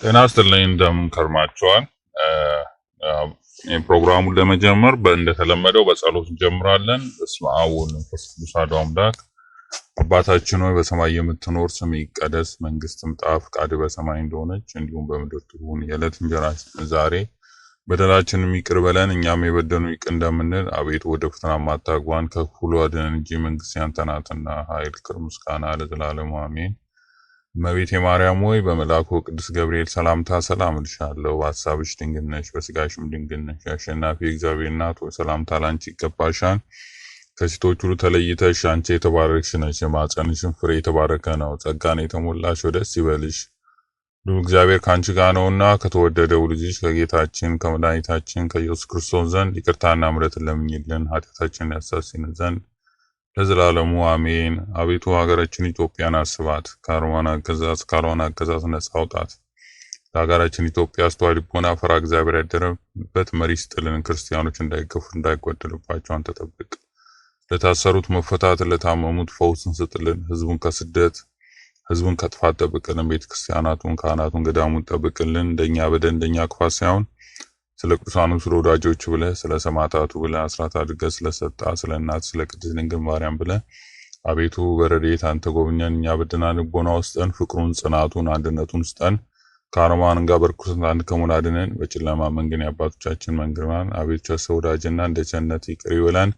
ጤና ይስጥልኝ እንደምን ከርማችኋል? ፕሮግራሙን ለመጀመር እንደተለመደው በጸሎት እንጀምራለን። በስመ አብ ወወልድ ወመንፈስ ቅዱስ አሐዱ አምላክ። አባታችን ሆይ በሰማይ የምትኖር ስምህ ይቀደስ፣ መንግስትህ ትምጣ፣ ፈቃድህ በሰማይ እንደሆነች እንዲሁም በምድር ትሁን። የዕለት እንጀራችንን ዛሬ በደላችንን ይቅር በለን እኛም የበደሉንን ይቅር እንደምንል፣ አቤቱ ወደ ፈተና አታግባን ከክፉ አድነን እንጂ መንግስት ያንተ ናትና፣ ኃይል፣ ክብር፣ ምስጋና ለዘላለሙ አሜን። እመቤቴ ማርያም ሆይ በመልአኩ ቅዱስ ገብርኤል ሰላምታ ሰላም እልሻለሁ። በሐሳብሽ ድንግል ነሽ፣ በሥጋሽም ድንግል ነሽ። የአሸናፊ እግዚአብሔር እናት ሆይ ሰላምታ ላንቺ ይገባሻል። ከሴቶች ሁሉ ተለይተሽ አንቺ የተባረክሽ ነሽ፣ የማኅፀንሽም ፍሬ የተባረከ ነው። ጸጋን የተሞላሽ ደስ ይበልሽ፣ ልዑል እግዚአብሔር ከአንቺ ጋር ነውና ከተወደደው ልጅሽ ከጌታችን ከመድኃኒታችን ከኢየሱስ ክርስቶስ ዘንድ ይቅርታና ምሕረትን ለምኝልን ኃጢአታችንን ያሳስረን ዘንድ ለዘላለሙ አሜን። አቤቱ ሀገራችን ኢትዮጵያን አስባት፣ ከሮማን አገዛዝ አገዛዝ ነጻ አውጣት። ለሀገራችን ኢትዮጵያ አስተዋይ ልቦና ፈሪሃ እግዚአብሔር ያደረበት መሪ ስጥልን። ክርስቲያኖች እንዳይገፉ እንዳይጎደልባቸው አንተ ጠብቅ። ለታሰሩት መፈታት፣ ለታመሙት ፈውስን ስጥልን። ህዝቡን ከጥፋት ጠብቅልን። ቤተ ክርስቲያናቱን፣ ካህናቱን፣ ገዳሙን ጠብቅልን። እንደኛ በደል እንደኛ ክፋት ሳይሆን ስለ ቅዱሳኑ ስለ ወዳጆች ብለህ ስለ ሰማዕታቱ ብለህ አስራት አድርገህ ስለሰጣ ስለ እናት ስለ ቅድስት ድንግል ማርያም ብለህ አቤቱ በረድኤት አንተ ጎብኘን። እኛ በደናን ልቦና ውስጠን ፍቅሩን፣ ጽናቱን፣ አንድነቱን ስጠን። ከአረማን ጋር በርኩሰት አንድ ከመሆን አድነን። በጨለማ መንገድ የአባቶቻችን መንገድ አቤቱ ቸር ወዳጅና እንደ ቸርነት ይቅር ይበለን።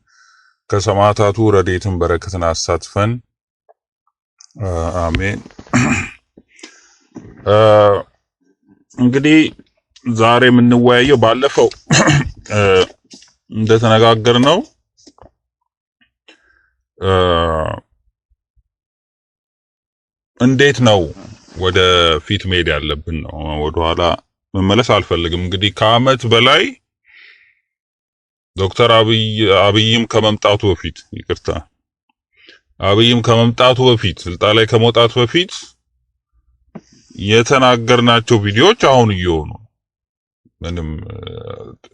ከሰማዕታቱ ረድኤትን በረከትን አሳትፈን። አሜን። እንግዲህ ዛሬ የምንወያየው ባለፈው እንደተነጋገርነው እንዴት ነው ወደ ፊት መሄድ ያለብን ነው። ወደኋላ መመለስ አልፈልግም። እንግዲህ ከዓመት በላይ ዶክተር አብይም ከመምጣቱ በፊት ስልጣን ላይ ከመውጣቱ በፊት የተናገርናቸው ቪዲዮዎች አሁን እየሆኑ ምንም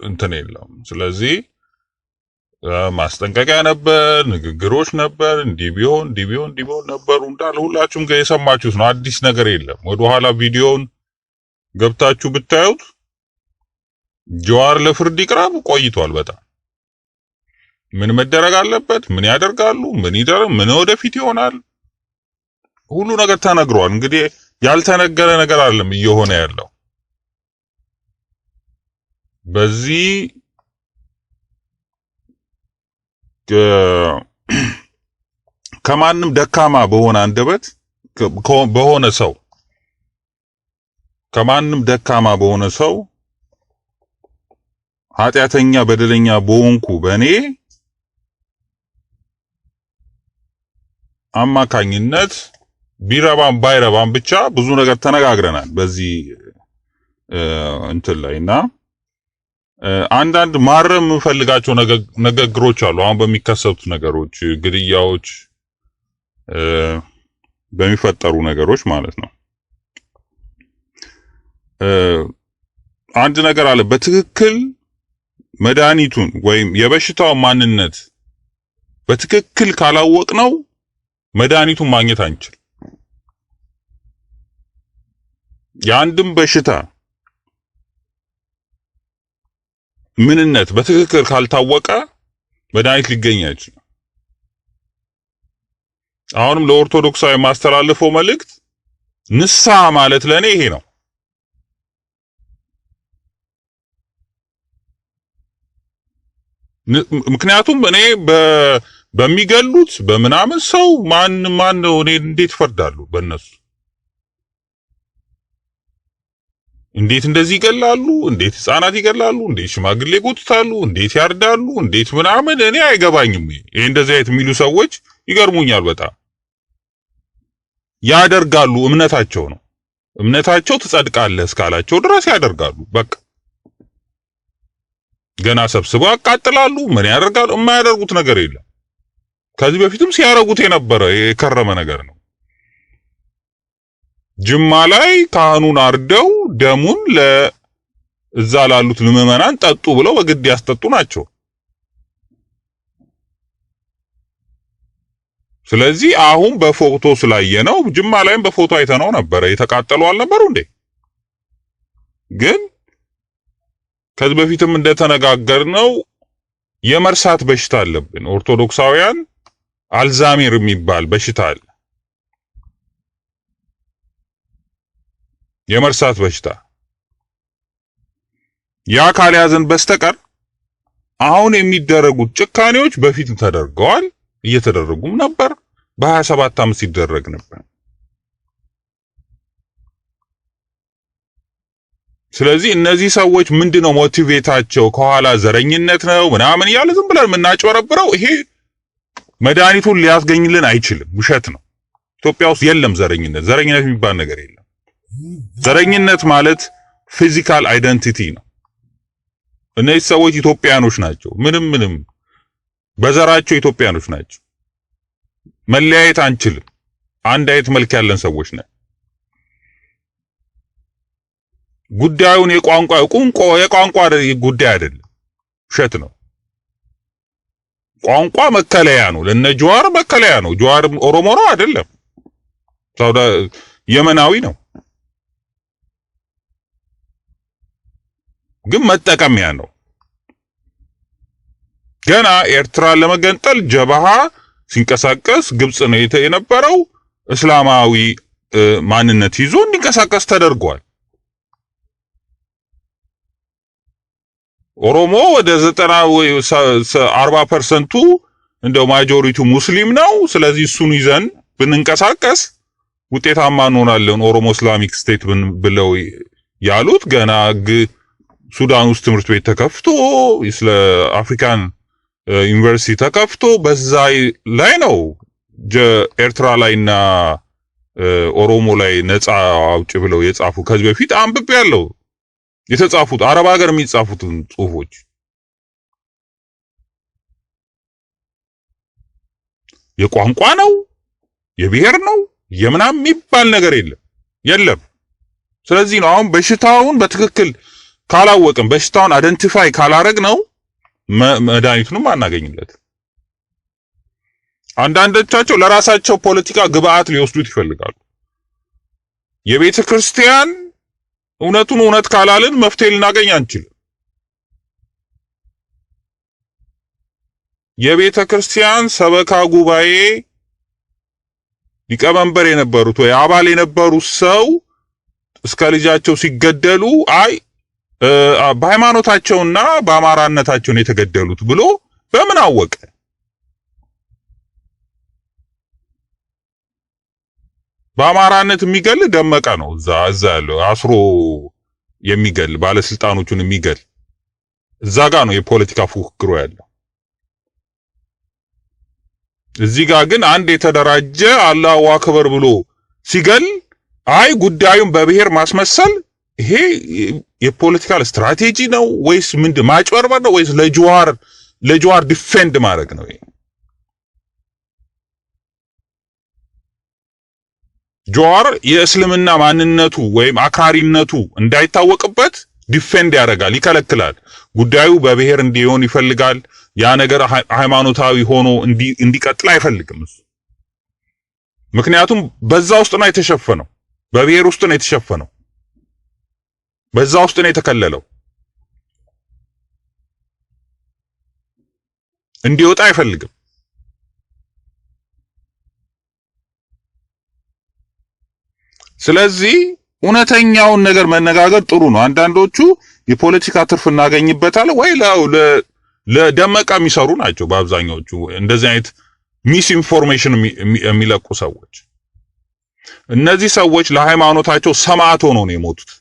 እንትን የለውም። ስለዚህ ማስጠንቀቂያ ነበር፣ ንግግሮች ነበር፣ እንዲህ ቢሆን ነበሩ እንዳለ ሁላችሁም የሰማችሁት ነው። አዲስ ነገር የለም። ወደኋላ ቪዲዮውን ገብታችሁ ብታዩት ጀዋር ለፍርድ ይቅረብ ቆይቷል በጣም። ምን መደረግ አለበት፣ ምን ያደርጋሉ፣ ምን ወደፊት ይሆናል፣ ሁሉ ነገር ተነግሯል። እንግዲህ ያልተነገረ ነገር አይደለም እየሆነ ያለው። በዚህ ከማንም ደካማ በሆነ አንደበት በሆነ ሰው ኃጢአተኛ በደለኛ በሆንኩ በእኔ አማካኝነት ቢረባም ባይረባም ብቻ ብዙ ነገር ተነጋግረናል በዚህ እንትን ላይና አንዳንድ ማረም የምፈልጋቸው ንግግሮች አሉ። አሁን በሚከሰቱት ነገሮች፣ ግድያዎች፣ በሚፈጠሩ ነገሮች ማለት ነው። አንድ ነገር አለ። በትክክል መድኃኒቱን ወይም የበሽታው ማንነት በትክክል ካላወቅነው መድኃኒቱን ማግኘት አንችል። የአንድም በሽታ ምንነት በትክክል ካልታወቀ መድኃኒት ሊገኝ አይችልም። አሁንም ለኦርቶዶክሳዊ ማስተላለፈው መልእክት ንስሐ ማለት ለኔ ይሄ ነው። ምክንያቱም እኔ በሚገሉት በምናምን ሰው ማን ነው እኔ እንዴት ፈርዳሉ? በእነሱ እንዴት እንደዚህ ይገላሉ? እንዴት ህፃናት ይገላሉ? እንዴት ሽማግሌ ይጎትታሉ? እንዴት ያርዳሉ? እንዴት ምናምን እኔ አይገባኝም። ይሄ እንደዚህ አይነት የሚሉ ሰዎች ይገርሙኛል በጣም። ያደርጋሉ፣ እምነታቸው ነው። እምነታቸው ትጸድቃለህ እስካላቸው ድረስ ያደርጋሉ። በቃ ገና ሰብስበው ያቃጥላሉ። ምን ያደርጋሉ? የማያደርጉት ነገር የለም። ከዚህ በፊትም ሲያረጉት የነበረ የከረመ ነገር ነው። ጅማ ላይ ካህኑን አርደው ደሙን ለእዛ ላሉት ምዕመናን ጠጡ ብለው በግድ ያስጠጡ ናቸው። ስለዚህ አሁን በፎቶ ስላየነው ጅማ ላይም በፎቶ አይተነው ነበር። የተቃጠሉ አልነበሩ እንዴ? ግን ከዚህ በፊትም እንደተነጋገርነው የመርሳት በሽታ አለብን። ኦርቶዶክሳውያን አልዛሜር የሚባል በሽታ አለ። የመርሳት በሽታ ያ ካልያዘን በስተቀር አሁን የሚደረጉት ጭካኔዎች በፊት ተደርገዋል፣ እየተደረጉም ነበር፣ በ27 ዓመት ሲደረግ ነበር። ስለዚህ እነዚህ ሰዎች ምንድነው ሞቲቬታቸው? ከኋላ ዘረኝነት ነው ምናምን እያለ ዝም ብለን የምናጭበረብረው ይሄ መድኃኒቱን ሊያስገኝልን አይችልም። ውሸት ነው። ኢትዮጵያ ውስጥ የለም ዘረኝነት። ዘረኝነት የሚባል ነገር የለም። ዘረኝነት ማለት ፊዚካል አይደንቲቲ ነው። እነዚህ ሰዎች ኢትዮጵያኖች ናቸው። ምንም በዘራቸው ኢትዮጵያኖች ናቸው። መለያየት አንችልም። አንድ አይነት መልክ ያለን ሰዎች ነን። ጉዳዩን የቋንቋ ጉዳይ አይደለም። ውሸት ነው። ቋንቋ መከለያ ነው። ለነ ጀዋር መከለያ ነው። ጀዋር ኦሮሞ ነው አይደለም። ሳውዲ የመናዊ ነው። ግን መጠቀሚያ ነው። ገና ኤርትራ ለመገንጠል ጀበሃ ሲንቀሳቀስ ግብጽ ነው የነበረው። እስላማዊ ማንነት ይዞ እንዲንቀሳቀስ ተደርጓል። ኦሮሞ ወደ 90 ወይ 40% እንደው ማጆሪቲው ሙስሊም ነው። ስለዚህ እሱን ይዘን ብንንቀሳቀስ ውጤታማ እንሆናለን ኦሮሞ ኢስላሚክ ስቴት ብለው ያሉት ገና ሱዳን ውስጥ ትምህርት ቤት ተከፍቶ ስለ አፍሪካን ዩኒቨርሲቲ ተከፍቶ በዛ ላይ ነው ኤርትራ ላይና ኦሮሞ ላይ ነፃ አውጭ ብለው የጻፉ። ከዚህ በፊት አንብቤ ያለው የተጻፉት አረብ ሀገር የሚጻፉትን ጽሁፎች የቋንቋ ነው የብሔር ነው የምናም የሚባል ነገር የለም። ስለዚህ ነው አሁን በሽታውን በትክክል ካላወቅን በሽታውን አይደንቲፋይ ካላረግ ነው መድኃኒቱንም አናገኝለት። አንዳንዶቻቸው ለራሳቸው ፖለቲካ ግብአት ሊወስዱት ይፈልጋሉ። የቤተ ክርስቲያን እውነቱን እውነት ካላልን መፍትሄ ልናገኝ አንችልም። የቤተ ክርስቲያን ሰበካ ጉባኤ ሊቀመንበር የነበሩት ወይ አባል የነበሩት ሰው እስከ ልጃቸው ሲገደሉ በሃይማኖታቸውና በአማራነታቸው ነው የተገደሉት ብሎ በምን አወቀ? በአማራነት የሚገል ደመቀ ነው። እዛ ያለው አስሮ የሚገል ባለስልጣኖቹን የሚገል እዛ ጋር ነው የፖለቲካ ፉክክሩ ያለው። እዚህ ጋር ግን አንድ የተደራጀ አላሁ አክበር ብሎ ሲገል ጉዳዩን በብሔር ማስመሰል ይሄ የፖለቲካል ስትራቴጂ ነው ወይስ ምንድን ማጭበርበር ነው ወይስ ለጀዋር ዲፌንድ ማድረግ ነው? ጀዋር የእስልምና ማንነቱ ወይም አክራሪነቱ እንዳይታወቅበት ዲፌንድ ያደርጋል፣ ይከለክላል። ጉዳዩ በብሔር እንዲሆን ይፈልጋል። ያ ነገር ሃይማኖታዊ ሆኖ እንዲቀጥል አይፈልግም እሱ። ምክንያቱም በዛ ውስጥ ነው የተሸፈነው፣ በብሔር ውስጥ ነው የተሸፈነው፣ በዛ ውስጥ ነው የተከለለው። እንዲወጣ አይፈልግም። ስለዚህ እውነተኛውን ነገር መነጋገር ጥሩ ነው። አንዳንዶቹ የፖለቲካ ትርፍ እናገኝበታለን ወይ ለደመቃ የሚሰሩ ናቸው በአብዛኛዎቹ እንደዚህ አይነት ሚስ ኢንፎርሜሽን የሚለቁ ሰዎች። እነዚህ ሰዎች ለሃይማኖታቸው ሰማዕት ሆነው ነው የሞቱት።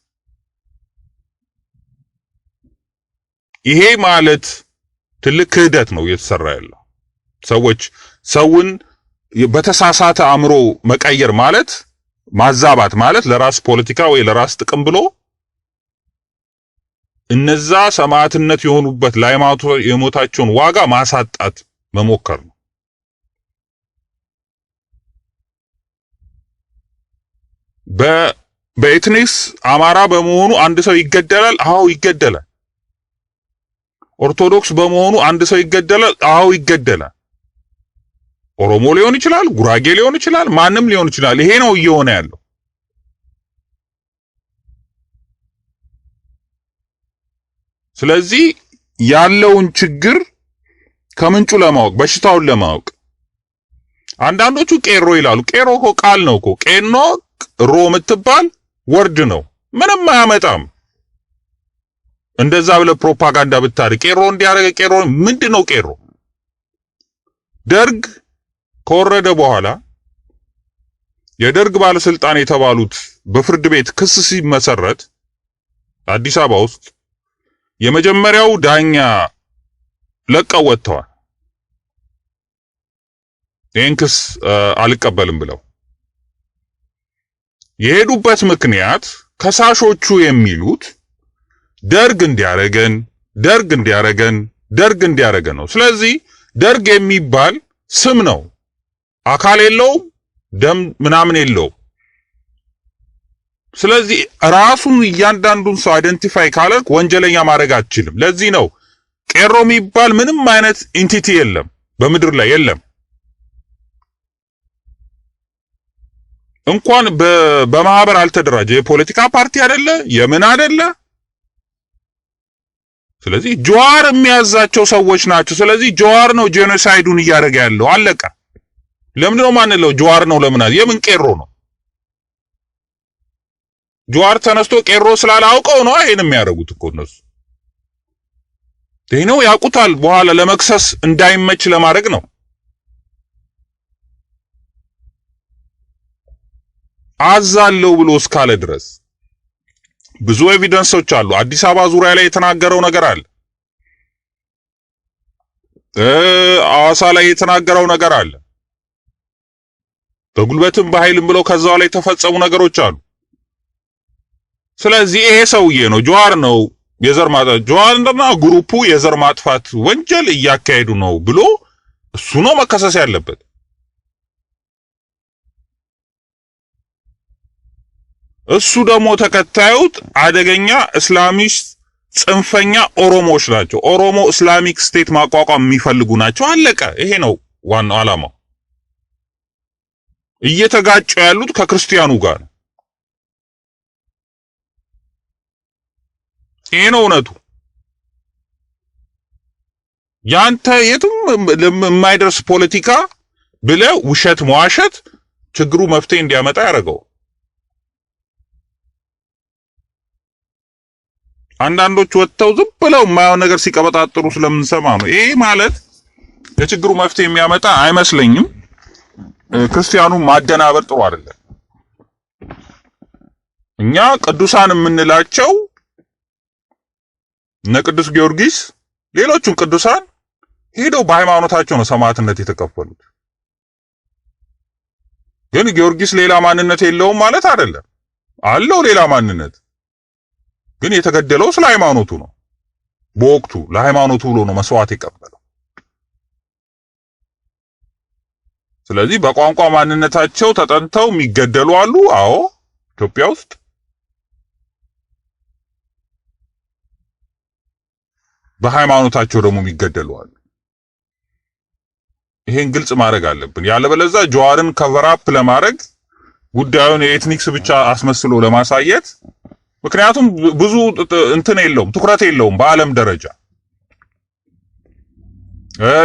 ይሄ ማለት ትልቅ ክህደት ነው እየተሰራ ያለው። ሰዎች ሰውን በተሳሳተ አእምሮ መቀየር ማለት ማዛባት ማለት ለራስ ፖለቲካ ወይ ለራስ ጥቅም ብሎ እነዛ ሰማዕትነት የሆኑበት ለሃይማኖት የሞታቸውን ዋጋ ማሳጣት መሞከር ነው። በኤትኒክስ አማራ በመሆኑ አንድ ሰው ይገደላል? አዎ ይገደላል። ኦርቶዶክስ በመሆኑ አንድ ሰው ይገደላል? አዎ ይገደላል። ኦሮሞ ሊሆን ይችላል፣ ጉራጌ ሊሆን ይችላል፣ ማንም ሊሆን ይችላል። ይሄ ነው እየሆነ ያለው። ስለዚህ ያለውን ችግር ከምንጩ ለማወቅ በሽታውን ለማወቅ አንዳንዶቹ ቄሮ ይላሉ። ቄሮ እኮ ቃል ነው እኮ ቄኖ ሮ የምትባል ወርድ ነው፣ ምንም አያመጣም። እንደዛ ብለ ፕሮፓጋንዳ ብታርቅ ቄሮ እንዲያረገ ቄሮ ምንድነው? ቄሮ ደርግ ከወረደ በኋላ የደርግ ባለስልጣን የተባሉት በፍርድ ቤት ክስ ሲመሰረት አዲስ አበባ ውስጥ የመጀመሪያው ዳኛ ለቀው ወጥተዋል። ይህን ክስ አልቀበልም ብለው የሄዱበት ምክንያት ከሳሾቹ የሚሉት ደርግ እንዲያረገን ነው። ስለዚህ ደርግ የሚባል ስም ነው፣ አካል የለውም፣ ደም ምናምን የለውም። ስለዚህ ራሱን እያንዳንዱን ሰው አይደንቲፋይ ካለክ ወንጀለኛ ማድረግ አትችልም። ለዚህ ነው ቄሮ የሚባል ምንም አይነት ኢንቲቲ የለም፣ በምድር ላይ የለም። እንኳን በማህበር አልተደራጀ የፖለቲካ ፓርቲ አይደለ፣ የምን አይደለ። ስለዚህ ጀዋር የሚያዛቸው ሰዎች ናቸው። ስለዚህ ጀዋር ነው ጄኖሳይዱን እያደረገ ያለው። አለቀ። ለምን ነው ማንለው? ጀዋር ነው ለምን? የምን ቄሮ ነው? ጀዋር ተነስቶ ቄሮ ስላላውቀው ነው ይሄን የሚያደርጉት እኮ እነሱ። ይሄ ነው ያውቁታል። በኋላ ለመክሰስ እንዳይመች ለማድረግ ነው። አዛለው ብሎ እስካለ ድረስ ብዙ ኤቪደንሶች አሉ። አዲስ አበባ ዙሪያ ላይ የተናገረው ነገር አለ። አዋሳ ላይ የተናገረው ነገር አለ። በጉልበትም በኃይልም ብሎ ከዛው ላይ የተፈጸሙ ነገሮች አሉ። ስለዚህ ይሄ ሰውዬ ነው ጀዋር ነው የዘር ማጥፋት ጀዋርና ግሩፑ የዘር ማጥፋት ወንጀል እያካሄዱ ነው ብሎ እሱ ነው መከሰስ ያለበት። እሱ ደግሞ ተከታዩት አደገኛ እስላሚስት ጽንፈኛ ኦሮሞዎች ናቸው። ኦሮሞ እስላሚክ ስቴት ማቋቋም የሚፈልጉ ናቸው። አለቀ። ይሄ ነው ዋናው ዓላማው። እየተጋጩ ያሉት ከክርስቲያኑ ጋር ነው። ይሄ ነው እውነቱ። ያንተ የትም የማይደርስ ፖለቲካ ብለ ውሸት መዋሸት ችግሩ መፍትሄ እንዲያመጣ ያደርገው። አንዳንዶች ወጥተው ዝም ብለው የማይሆን ነገር ሲቀበጣጥሩ ስለምንሰማ ነው። ይሄ ማለት ለችግሩ መፍትሄ የሚያመጣ አይመስለኝም። ክርስቲያኑ ማደናበር ጥሩ አይደለም። እኛ ቅዱሳን የምንላቸው እነ ቅዱስ ጊዮርጊስ ሌሎቹም ቅዱሳን ሄደው በሃይማኖታቸው ነው ሰማዕትነት የተከፈሉት። ግን ጊዮርጊስ ሌላ ማንነት የለውም ማለት አይደለም። አለው ሌላ ማንነት፣ ግን የተገደለው ስለ ሃይማኖቱ ነው። በወቅቱ ለሃይማኖቱ ብሎ ነው መስዋዕት የቀበለው። ስለዚህ በቋንቋ ማንነታቸው ተጠንተው የሚገደሉ አሉ። አዎ ኢትዮጵያ ውስጥ በሃይማኖታቸው ደግሞ የሚገደሉ አሉ። ይሄን ግልጽ ማድረግ አለብን። ያለበለዚያ ጀዋርን ከቨራፕ ለማድረግ ጉዳዩን የኤትኒክስ ብቻ አስመስሎ ለማሳየት፣ ምክንያቱም ብዙ እንትን የለውም፣ ትኩረት የለውም በዓለም ደረጃ።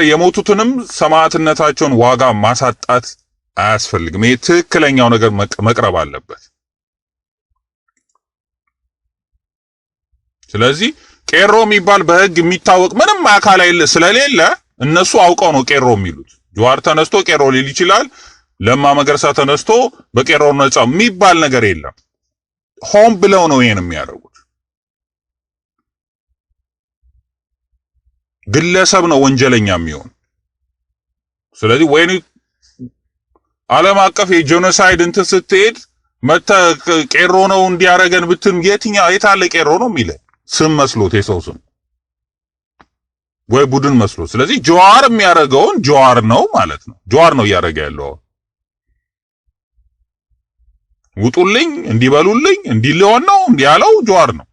የሞቱትንም ሰማዕትነታቸውን ዋጋ ማሳጣት አያስፈልግም። ይሄ ትክክለኛው ነገር መቅረብ አለበት። ስለዚህ ቄሮ የሚባል በህግ የሚታወቅ ምንም አካል ስለሌለ እነሱ አውቀው ነው ቄሮ የሚሉት። ጀዋር ተነስቶ ቄሮ ሊል ይችላል። ለማ መገርሳ ተነስቶ በቄሮ ነጻ የሚባል ነገር የለም። ሆን ብለው ነው ይሄን የሚያደርጉት። ግለሰብ ነው ወንጀለኛ የሚሆን። ስለዚህ ወይኔ ዓለም አቀፍ የጄኖሳይድ እንትን ስትሄድ መተ ቄሮ ነው እንዲያረገን ብትን የትኛው የታለ ቄሮ ነው የሚለ ስም መስሎት የሰው ስም ወይ ቡድን መስሎት። ስለዚህ ጀዋር የሚያረገውን ጀዋር ነው ማለት ነው። ጀዋር ነው እያረገ ያለው። ውጡልኝ፣ እንዲበሉልኝ፣ እንዲሊሆን ነው እንዲያለው ጀዋር ነው።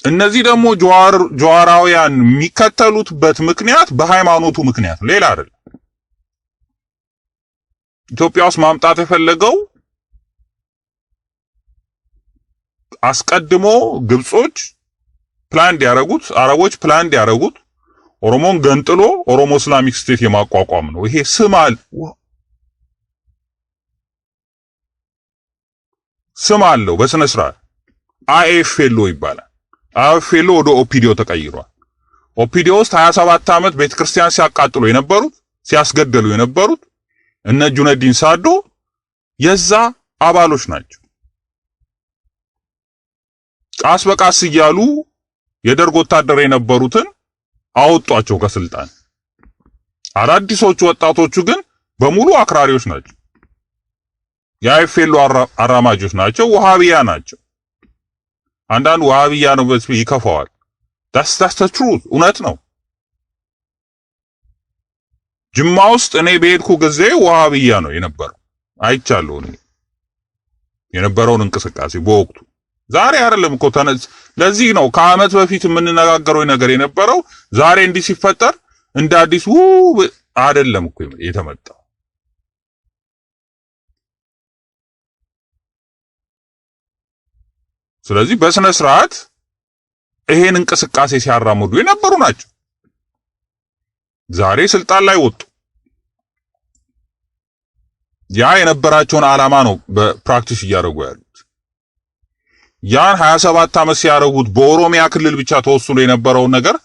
እነዚህ ደግሞ ጀዋራውያን የሚከተሉትበት ምክንያት በሃይማኖቱ ምክንያት ሌላ አይደለም። ኢትዮጵያ ውስጥ ማምጣት የፈለገው አስቀድሞ ግብጾች ፕላን ያደረጉት አረቦች ፕላን ያደረጉት ኦሮሞን ገንጥሎ ኦሮሞ እስላሚክ ስቴት የማቋቋም ነው። ይሄ ስም አለው በስነ ስርዓት አይኤፍኤልኦ ይባላል። አይኤፍኤልኦ ወደ ኦፒዲዮ ተቀይሯል። ኦፒዲዮ ውስጥ 27 ዓመት ቤተክርስቲያን ሲያቃጥሉ የነበሩት ሲያስገደሉ የነበሩት እነ ጁነዲን ሳዶ የዛ አባሎች ናቸው። ቃስ በቃስ እያሉ የደርግ ወታደር የነበሩትን አወጧቸው ከስልጣን። አዳዲሶቹ ወጣቶቹ ግን በሙሉ አክራሪዎች ናቸው። የአይኤፍኤልኦ አራማጆች ናቸው። ወሃቢያ ናቸው። አንዳንድ ወሃቢያ ነው ይከፋዋል። that's the truth እውነት ነው። ጅማ ውስጥ እኔ በሄድኩ ጊዜ ወሃቢያ ነው የነበረው። አይቻለሁ እኔ የነበረውን እንቅስቃሴ በወቅቱ። ዛሬ አይደለም እኮ ለዚህ ነው ከዓመት በፊት የምንነጋገረው ነገር የነበረው ዛሬ እንዲህ ሲፈጠር እንደ አዲስ አይደለም እኮ የተመጣው። ስለዚህ በስነ ስርዓት ይሄን እንቅስቃሴ ሲያራምዱ የነበሩ ናቸው። ዛሬ ስልጣን ላይ ወጡ። ያ የነበራቸውን ዓላማ ነው በፕራክቲስ እያደረጉ ያሉት። ያን 27 ዓመት ሲያደርጉት በኦሮሚያ ክልል ብቻ ተወስኖ የነበረውን ነገር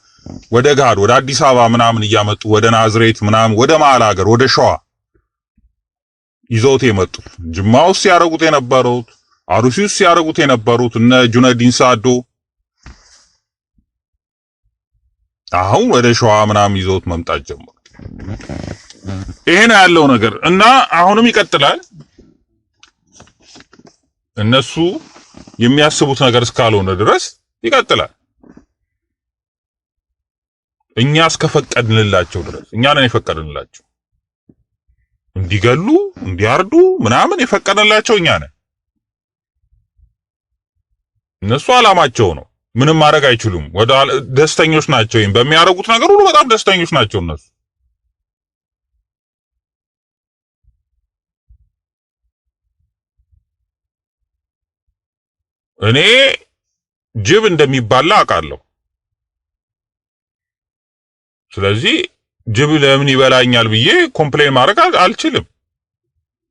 ወደ ጋድ ወደ አዲስ አበባ ምናምን እያመጡ ወደ ናዝሬት ምናምን ወደ መሀል ሀገር ወደ ሸዋ ይዘውት የመጡት ጅማ ውስጥ ሲያደርጉት የነበሩት አሩሲ ውስጥ ሲያደርጉት የነበሩት እነ ጁነዲን ሳዶ አሁን ወደ ሸዋ ምናምን ይዘውት መምጣት ጀመሩ። ይሄ ነው ያለው ነገር እና አሁንም ይቀጥላል። እነሱ የሚያስቡት ነገር እስካልሆነ ድረስ ይቀጥላል። እኛ እስከፈቀድንላቸው ድረስ እኛ ነን የፈቀድንላቸው እንዲገሉ እንዲያርዱ ምናምን የፈቀድንላቸው እኛ ነን። እነሱ ዓላማቸው ነው። ምንም ማድረግ አይችሉም። ወደ ደስተኞች ናቸው። በሚያደርጉት ነገር ሁሉ በጣም ደስተኞች ናቸው እነሱ። እኔ ጅብ እንደሚባላ አውቃለሁ። ስለዚህ ጅብ ለምን ይበላኛል ብዬ ኮምፕሌን ማድረግ አልችልም።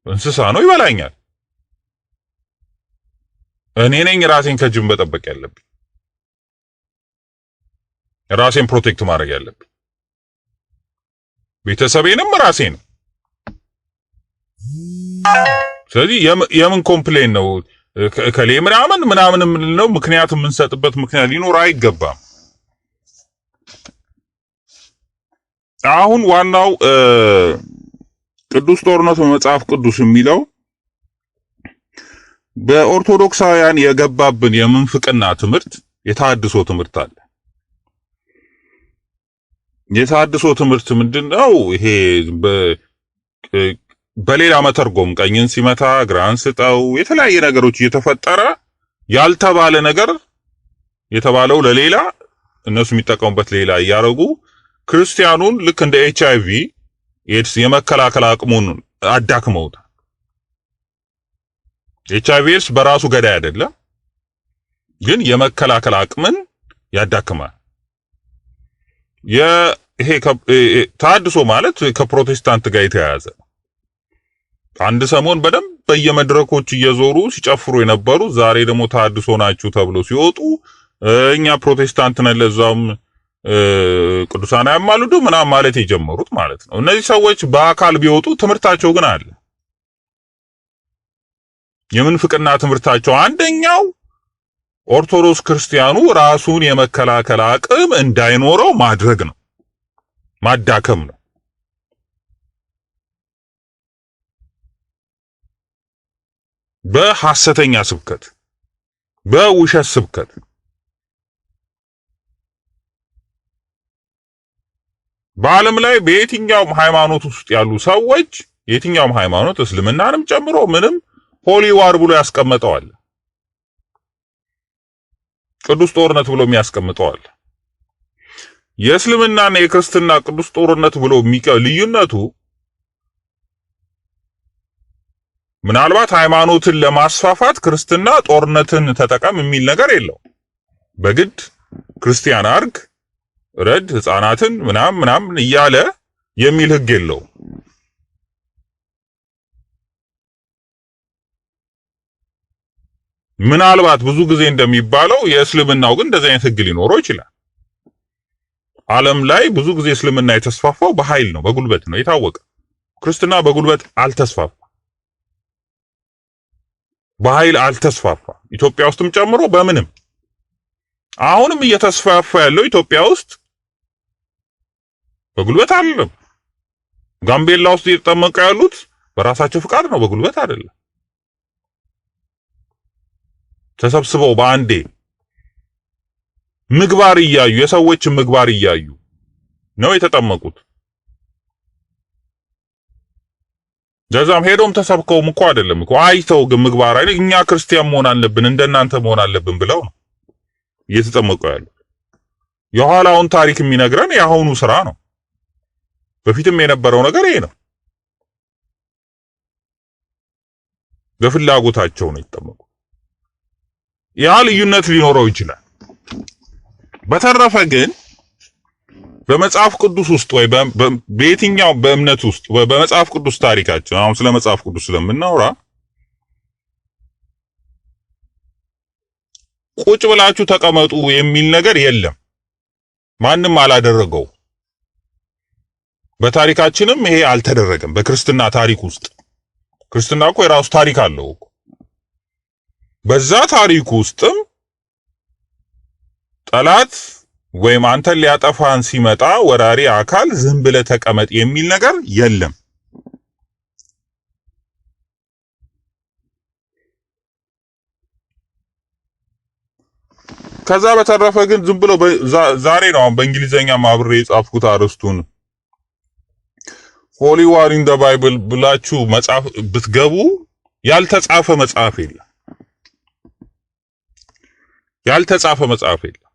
እንስሳ ነው ይበላኛል። እኔ ነኝ ራሴን ከጅብ መጠበቅ ያለብኝ፣ ራሴን ፕሮቴክት ማድረግ ያለብኝ፣ ቤተሰቤንም ራሴን። ስለዚህ የምን ኮምፕሌን ነው ከሌ ምናምን የምንለው ምክንያት የምንሰጥበት ምክንያት ሊኖር አይገባም። አሁን ዋናው ቅዱስ ጦርነት በመጽሐፍ ቅዱስ የሚለው በኦርቶዶክሳውያን የገባብን የምንፍቅና ትምህርት የተሐድሶ ትምህርት አለ። የተሐድሶ ትምህርት ምንድነው? ይሄ በሌላ መተርጎም ቀኝን ሲመታ ግራን ስጠው የተለያየ ነገሮች እየተፈጠረ ያልተባለ ነገር የተባለው ለሌላ እነሱ የሚጠቀሙበት ሌላ እያረጉ ክርስቲያኑን ልክ እንደ HIV ኤድስ የመከላከል አቅሙን አዳክመውታል። HIV ኤድስ በራሱ ገዳይ አይደለም፣ ግን የመከላከል አቅምን ያዳክማል። ይሄ ተሐድሶ ማለት ከፕሮቴስታንት ጋር የተያያዘ ነው። አንድ ሰሞን በደንብ በየመድረኮች እየዞሩ ሲጨፍሩ የነበሩ ዛሬ ደግሞ ተሐድሶ ናችሁ ተብሎ ሲወጡ እኛ ፕሮቴስታንት ነን ለዛውም ቅዱሳን ያማሉዱ ምናምን ማለት የጀመሩት ማለት ነው። እነዚህ ሰዎች በአካል ቢወጡ ትምህርታቸው ግን አለ። የምንፍቅና ትምህርታቸው አንደኛው ኦርቶዶክስ ክርስቲያኑ ራሱን የመከላከል አቅም እንዳይኖረው ማድረግ ነው፣ ማዳከም ነው። በሐሰተኛ ስብከት፣ በውሸት ስብከት በዓለም ላይ በየትኛውም ሃይማኖት ውስጥ ያሉ ሰዎች የትኛውም ሃይማኖት እስልምናንም ጨምሮ ምንም ሆሊ ዋር ብሎ ያስቀምጠዋል። ቅዱስ ጦርነት ብሎ የሚያስቀምጠዋል። የእስልምናና የክርስትና ቅዱስ ጦርነት ብሎ ልዩነቱ ምናልባት ሃይማኖትን ለማስፋፋት ክርስትና ጦርነትን ተጠቀም የሚል ነገር የለው። በግድ ክርስቲያን አርግ፣ ረድ፣ ህፃናትን ምናምን እያለ የሚል ህግ የለው። ምናልባት ብዙ ጊዜ እንደሚባለው የእስልምናው ግን እንደዚህ አይነት ህግ ሊኖረው ይችላል። ዓለም ላይ ብዙ ጊዜ እስልምና የተስፋፋው በኃይል ነው፣ በጉልበት ነው የታወቀ። ክርስትና በጉልበት አልተስፋፋ፣ በኃይል አልተስፋፋ። ኢትዮጵያ ውስጥም ጨምሮ በምንም አሁንም እየተስፋፋ ያለው ኢትዮጵያ ውስጥ በጉልበት አይደለም። ጋምቤላ ውስጥ እየተጠመቁ ያሉት በራሳቸው ፍቃድ ነው፣ በጉልበት አይደለም። ተሰብስበው በአንዴ ምግባር እያዩ የሰዎችን ምግባር እያዩ ነው የተጠመቁት። ጀዛም ሄዶም ተሰብከውም እኮ አይደለም እኮ አይተው ግን ምግባር አይደል እኛ ክርስቲያን መሆን አለብን እንደናንተ መሆን አለብን ብለው ነው እየተጠመቁ ያሉት። የኋላውን ታሪክ የሚነግረን የአሁኑ ስራ ነው። በፊትም የነበረው ነገር ይሄ ነው። በፍላጎታቸው ነው የተጠመቁት። ያ ልዩነት ሊኖረው ይችላል። በተረፈ ግን በመጽሐፍ ቅዱስ ውስጥ ወይ በየትኛው በእምነት ውስጥ በመጽሐፍ ቅዱስ ታሪካችን አሁን ስለ መጽሐፍ ቅዱስ ስለምናወራ ቁጭ ብላችሁ ተቀመጡ የሚል ነገር የለም። ማንም አላደረገው። በታሪካችንም ይሄ አልተደረገም። በክርስትና ታሪክ ውስጥ ክርስትና እኮ የራሱ ታሪክ አለው እኮ። በዛ ታሪክ ውስጥም ጠላት ወይም አንተን ሊያጠፋን ሲመጣ ወራሪ አካል ዝም ብለህ ተቀመጥ የሚል ነገር የለም። ከዛ በተረፈ ግን ዝም ብሎ ዛሬ ነው በእንግሊዘኛ ማብሬ የጻፍኩት አርስቱን ሆሊ ዋር ኢን ዘ ባይብል ብላችሁ መጽሐፍ ብትገቡ ያልተጻፈ መጽሐፍ የለም። ያልተጻፈ መጽሐፍ የለም።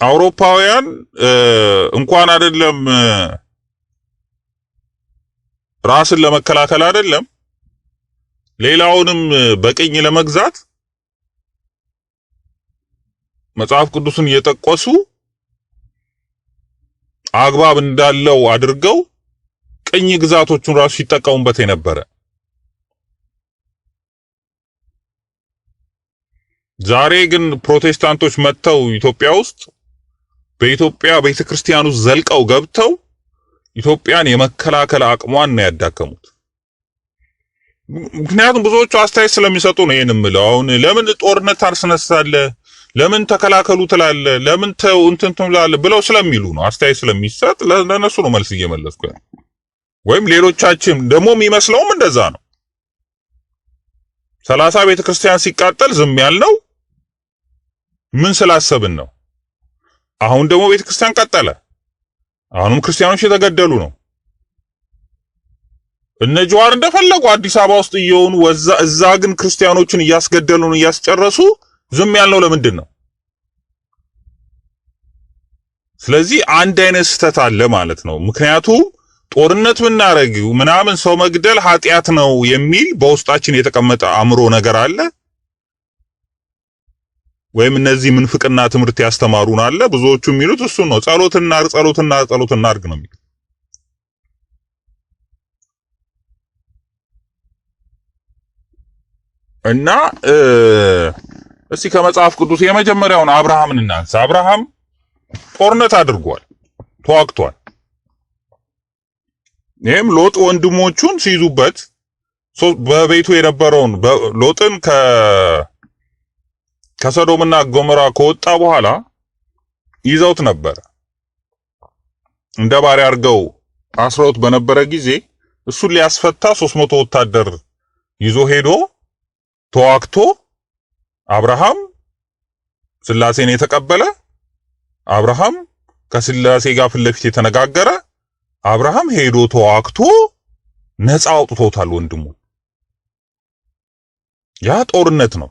አውሮፓውያን እንኳን አይደለም ራስን ለመከላከል አይደለም ሌላውንም በቅኝ ለመግዛት መጽሐፍ ቅዱስን እየጠቆሱ አግባብ እንዳለው አድርገው ቅኝ ግዛቶቹን ራሱ ሲጠቀሙበት የነበረ። ዛሬ ግን ፕሮቴስታንቶች መጥተው ኢትዮጵያ ውስጥ በኢትዮጵያ ቤተክርስቲያን ውስጥ ዘልቀው ገብተው ኢትዮጵያን የመከላከል አቅሟን ነው ያዳከሙት። ምክንያቱም ብዙዎቹ አስተያየት ስለሚሰጡ ነው ይሄን የምለው። አሁን ለምን ጦርነት ታስነሳለህ፣ ለምን ተከላከሉ ትላለህ፣ ለምን ተው እንትን ትላለህ ብለው ስለሚሉ ነው አስተያየት ስለሚሰጥ ለነሱ ነው መልስ እየመለስኩ ያለው። ወይም ሌሎቻችን ደግሞ የሚመስለውም እንደዛ ነው። 30 ቤተክርስቲያን ሲቃጠል ዝም ያልነው ምን ስላሰብን ነው? አሁን ደግሞ ቤተክርስቲያን ቀጠለ። አሁንም ክርስቲያኖች የተገደሉ ነው። እነ ጀዋር እንደፈለጉ አዲስ አበባ ውስጥ እየሆኑ እዛ ግን ክርስቲያኖችን እያስገደሉ ነው እያስጨረሱ ዝም ያልነው ለምንድን ነው? ስለዚህ አንድ አይነት ስህተት አለ ማለት ነው። ምክንያቱም ጦርነት ብናረግ ምናምን ሰው መግደል ኃጢአት ነው የሚል በውስጣችን የተቀመጠ አእምሮ ነገር አለ። ወይም እነዚህ ምንፍቅና ትምህርት ያስተማሩን አለ። ብዙዎቹ የሚሉት እሱ ነው። ጸሎትና አርግ ነው የሚሉት። እና እስቲ ከመጽሐፍ ቅዱስ የመጀመሪያውን አብርሃምን እናንሳ። አብርሃም ጦርነት አድርጓል፣ ተዋግቷል። ይሄም ሎጥ ወንድሞቹን ሲይዙበት በቤቱ የነበረውን ሎጥን ከሰዶምና ገሞራ ከወጣ በኋላ ይዘውት ነበር። እንደ ባሪያ አድርገው አስረውት በነበረ ጊዜ እሱን ሊያስፈታ 300 ወታደር ይዞ ሄዶ ተዋግቶ አብርሃም ስላሴን የተቀበለ፣ አብርሃም ከስላሴ ጋር ፊት ለፊት የተነጋገረ፣ አብርሃም ሄዶ ተዋግቶ ነፃ አውጥቶታል ወንድሙ። ያ ጦርነት ነው።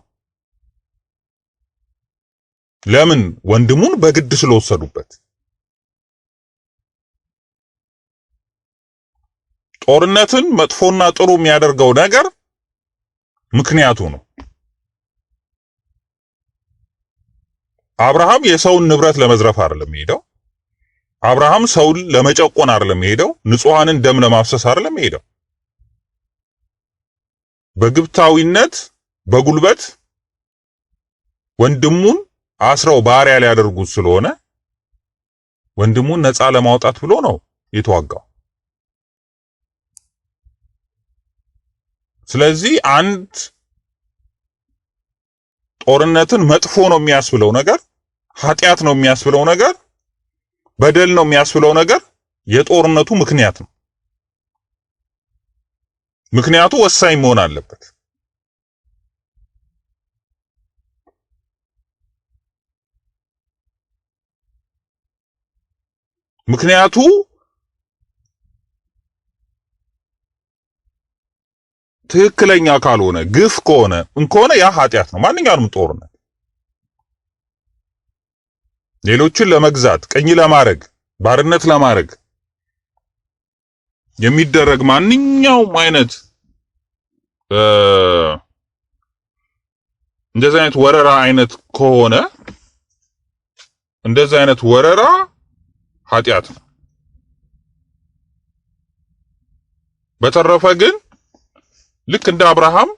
ለምን? ወንድሙን በግድ ስለወሰዱበት። ጦርነትን መጥፎና ጥሩ የሚያደርገው ነገር ምክንያቱ ነው። አብርሃም የሰውን ንብረት ለመዝረፍ አይደለም ሄደው። አብርሃም ሰውን ለመጨቆን አይደለም ሄደው። ንጹሃንን ደም ለማፍሰስ አይደለም ሄደው። በግብታዊነት በጉልበት ወንድሙን አስረው ባሪያ ሊያደርጉት ስለሆነ ወንድሙን ነፃ ለማውጣት ብሎ ነው የተዋጋው። ስለዚህ አንድ ጦርነትን መጥፎ ነው የሚያስብለው ነገር፣ ኃጢአት ነው የሚያስብለው ነገር፣ በደል ነው የሚያስብለው ነገር የጦርነቱ ምክንያት ነው። ምክንያቱ ወሳኝ መሆን አለበት። ምክንያቱ ትክክለኛ ካልሆነ ግፍ ከሆነ ያ ኃጢአት ነው። ማንኛውንም ጦርነት ሌሎችን ለመግዛት ቅኝ ለማድረግ ባርነት ለማድረግ የሚደረግ ማንኛውም አይነት እንደዚህ አይነት ወረራ አይነት ከሆነ እንደዚህ አይነት ወረራ ኃጢአት ነው። በተረፈ ግን ልክ እንደ አብርሃም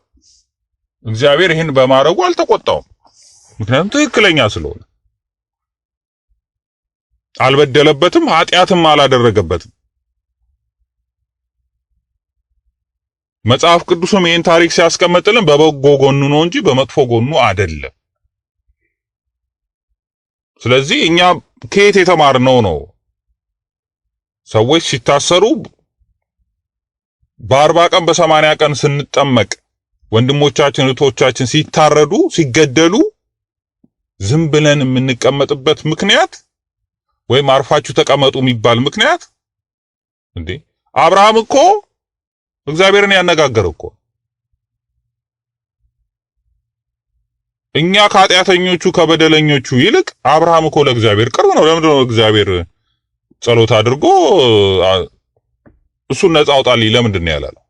እግዚአብሔር ይህን በማድረጉ አልተቆጣውም። ምክንያቱም ትክክለኛ ስለሆነ አልበደለበትም፣ ኃጢአትም አላደረገበትም። መጽሐፍ ቅዱስም ይህን ታሪክ ሲያስቀምጥልን በበጎ ጎኑ ነው እንጂ በመጥፎ ጎኑ አይደለም። ስለዚህ እኛ ከየት የተማርነው ነው? ሰዎች ሲታሰሩ በ40 ቀን በ80 ቀን ስንጠመቅ ወንድሞቻችን እህቶቻችን ሲታረዱ ሲገደሉ ዝም ብለን የምንቀመጥበት ምክንያት ወይም አርፋችሁ ተቀመጡ የሚባል ምክንያት እንዴ? አብርሃም እኮ እግዚአብሔርን ያነጋገረ እኮ። እኛ ከኃጢአተኞቹ ከበደለኞቹ ይልቅ አብርሃም እኮ ለእግዚአብሔር ቅርብ ነው። ለምንድን ነው እግዚአብሔር ጸሎት አድርጎ እሱን ነፃ አውጣልኝ ለምንድን ነው ያላለው?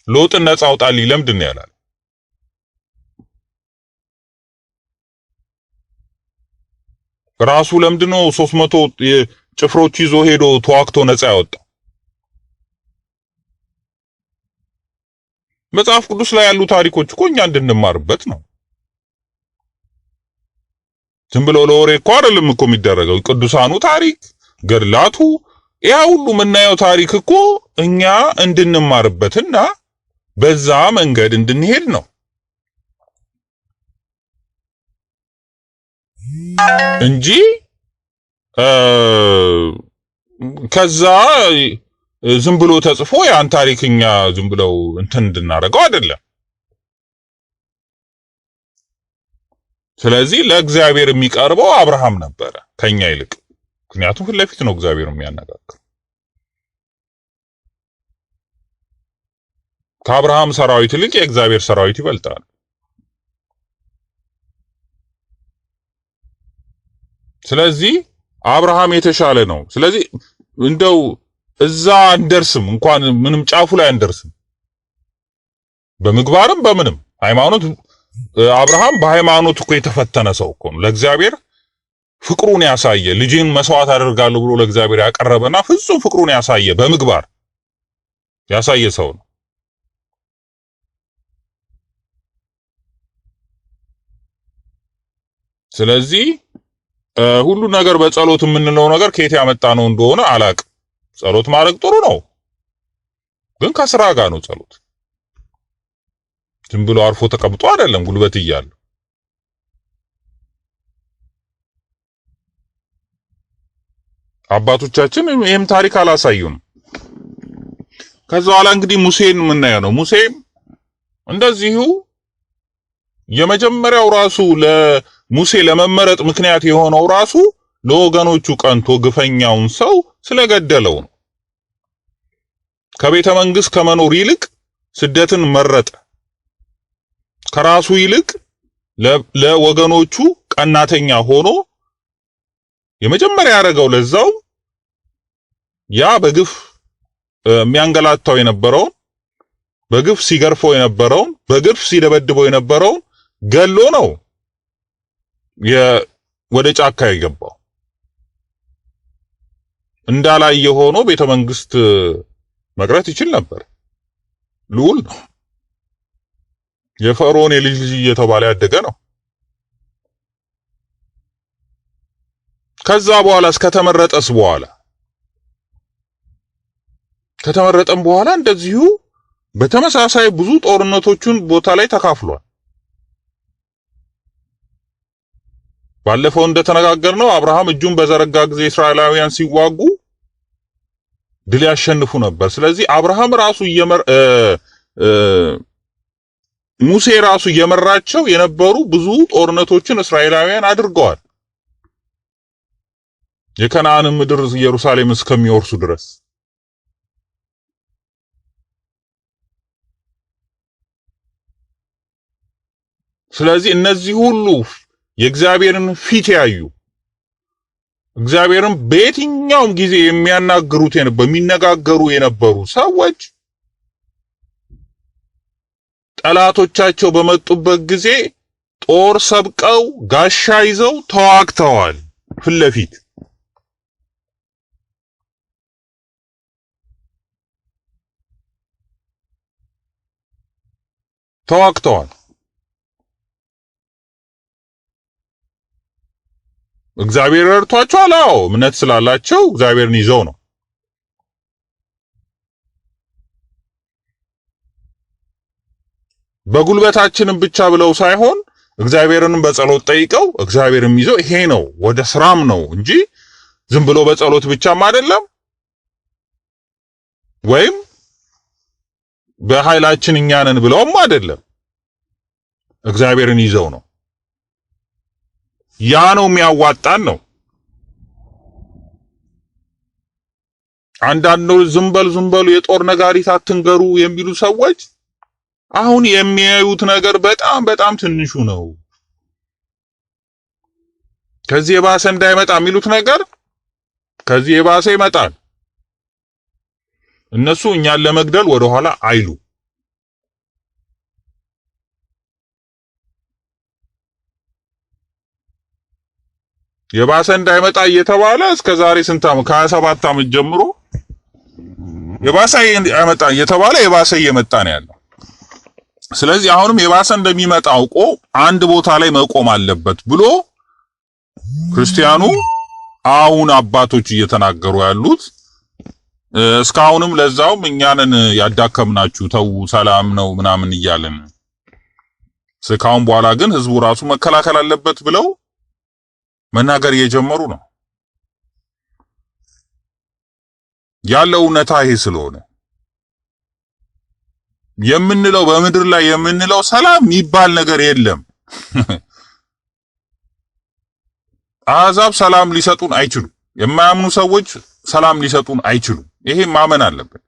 ሎጥን ነፃ አውጣልኝ ለምንድን ነው ያላለው? ራሱ ለምንድን ነው 300 ጭፍሮች ይዞ ሄዶ ተዋክቶ ነፃ ያወጣው? መጽሐፍ ቅዱስ ላይ ያሉ ታሪኮች እኮ እኛ እንድንማርበት ነው። ዝም ብሎ ለወሬ እኮ አይደለም እኮ የሚደረገው። ቅዱሳኑ ታሪክ ገድላቱ ያ ሁሉ የምናየው ታሪክ እኮ እኛ እንድንማርበትና በዛ መንገድ እንድንሄድ ነው እንጂ ከዛ ዝም ብሎ ተጽፎ ያን ታሪክኛ ዝም ብለው እንትን እንድናረገው አይደለም። ስለዚህ ለእግዚአብሔር የሚቀርበው አብርሃም ነበረ ከኛ ይልቅ። ምክንያቱም ፊት ለፊት ነው እግዚአብሔር የሚያነጋግረው። ከአብርሃም ሰራዊት ይልቅ የእግዚአብሔር ሰራዊት ይበልጣል። ስለዚህ አብርሃም የተሻለ ነው። ስለዚህ እንደው እዛ አንደርስም፣ እንኳን ምንም ጫፉ ላይ አንደርስም። በምግባርም በምንም ሃይማኖት አብርሃም በሃይማኖት እኮ የተፈተነ ሰው እኮ ነው። ለእግዚአብሔር ፍቅሩን ያሳየ ልጅን መስዋዕት አደርጋለሁ ብሎ ለእግዚአብሔር ያቀረበና ፍጹም ፍቅሩን ያሳየ በምግባር ያሳየ ሰው ነው። ስለዚህ ሁሉ ነገር በጸሎት የምንለው ነገር ከየት ያመጣ ነው እንደሆነ አላቅም። ጸሎት ማድረግ ጥሩ ነው፣ ግን ከስራ ጋር ነው ጸሎት። ዝም ብሎ አርፎ ተቀምጦ አይደለም ጉልበት እያለ። አባቶቻችን ይህም ታሪክ አላሳዩንም። ከዛ በኋላ እንግዲህ ሙሴን የምናየው ነው። ሙሴ እንደዚሁ የመጀመሪያው ራሱ ለሙሴ ለመመረጥ ምክንያት የሆነው ራሱ ለወገኖቹ ቀንቶ ግፈኛውን ሰው ስለገደለው ነው። ከቤተ መንግስት ከመኖር ይልቅ ስደትን መረጠ። ከራሱ ይልቅ ለወገኖቹ ቀናተኛ ሆኖ የመጀመሪያ ያደረገው ለዛው ያ በግፍ የሚያንገላታው የነበረውን በግፍ ሲገርፈው የነበረውን በግፍ ሲደበድበው የነበረውን ገሎ ነው ወደ ጫካ የገባው። እንዳላየ ሆኖ ቤተ መንግስት መቅረት ይችል ነበር። ልዑል ነው። የፈርዖን የልጅ ልጅ እየተባለ ያደገ ነው። ከዛ በኋላ ከተመረጠም በኋላ እንደዚሁ በተመሳሳይ ብዙ ጦርነቶችን ቦታ ላይ ተካፍሏል። ባለፈው እንደተነጋገርነው አብርሃም እጁን በዘረጋ ጊዜ እስራኤላውያን ሲዋጉ ድል ያሸንፉ ነበር። ስለዚህ አብርሃም ራሱ ሙሴ ራሱ እየመራቸው የነበሩ ብዙ ጦርነቶችን እስራኤላውያን አድርገዋል። የከነዓን ምድር ኢየሩሳሌም እስከሚወርሱ ድረስ። ስለዚህ እነዚህ ሁሉ የእግዚአብሔርን ፊት ያዩ እግዚአብሔርን በየትኛውም ጊዜ የሚነጋገሩ የነበሩ ሰዎች ጠላቶቻቸው በመጡበት ጊዜ ጦር ሰብቀው ጋሻ ይዘው ተዋግተዋል። ፊት ለፊት ተዋግተዋል። እግዚአብሔር ረድቷቸዋል። አዎ እምነት ስላላቸው እግዚአብሔርን ይዘው ነው። በጉልበታችንም ብቻ ብለው ሳይሆን እግዚአብሔርንም በጸሎት ጠይቀው እግዚአብሔርም ይዘው ይሄ ነው ወደ ስራም ነው እንጂ ዝም ብሎ በጸሎት ብቻም አይደለም፣ ወይም በኃይላችን እኛ ነን ብለውም አይደለም። እግዚአብሔርን ይዘው ነው። ያ ነው የሚያዋጣን ነው። አንዳንዶች ዝም በሉ የጦር ነጋሪት አትንገሩ የሚሉ ሰዎች አሁን የሚያዩት ነገር በጣም ትንሹ ነው። ከዚህ የባሰ እንዳይመጣ የሚሉት ነገር ከዚህ የባሰ ይመጣል። እነሱ እኛን ለመግደል ወደኋላ አይሉ። የባሰ እንዳይመጣ እየተባለ እስከዛሬ ስንት ዓመት ከ27 ዓመት ጀምሮ የባሰ እንዳይመጣ እየተባለ የባሰ እየመጣ ነው ያለው። ስለዚህ አሁንም የባሰ እንደሚመጣ አውቆ አንድ ቦታ ላይ መቆም አለበት ብሎ ክርስቲያኑ አሁን አባቶች እየተናገሩ ያሉት እስካሁንም ለዛውም እኛንን ያዳከምናችሁ ተው ሰላም ነው ምናምን እያለን እስካሁን በኋላ ግን ህዝቡ ራሱ መከላከል አለበት ብለው መናገር እየጀመሩ ነው ያለው። እውነታ ይሄ ስለሆነ የምንለው በምድር ላይ የምንለው ሰላም የሚባል ነገር የለም። አሕዛብ ሰላም ሊሰጡን አይችሉም። የማያምኑ ሰዎች ሰላም ሊሰጡን አይችሉም። ይሄ ማመን አለብን።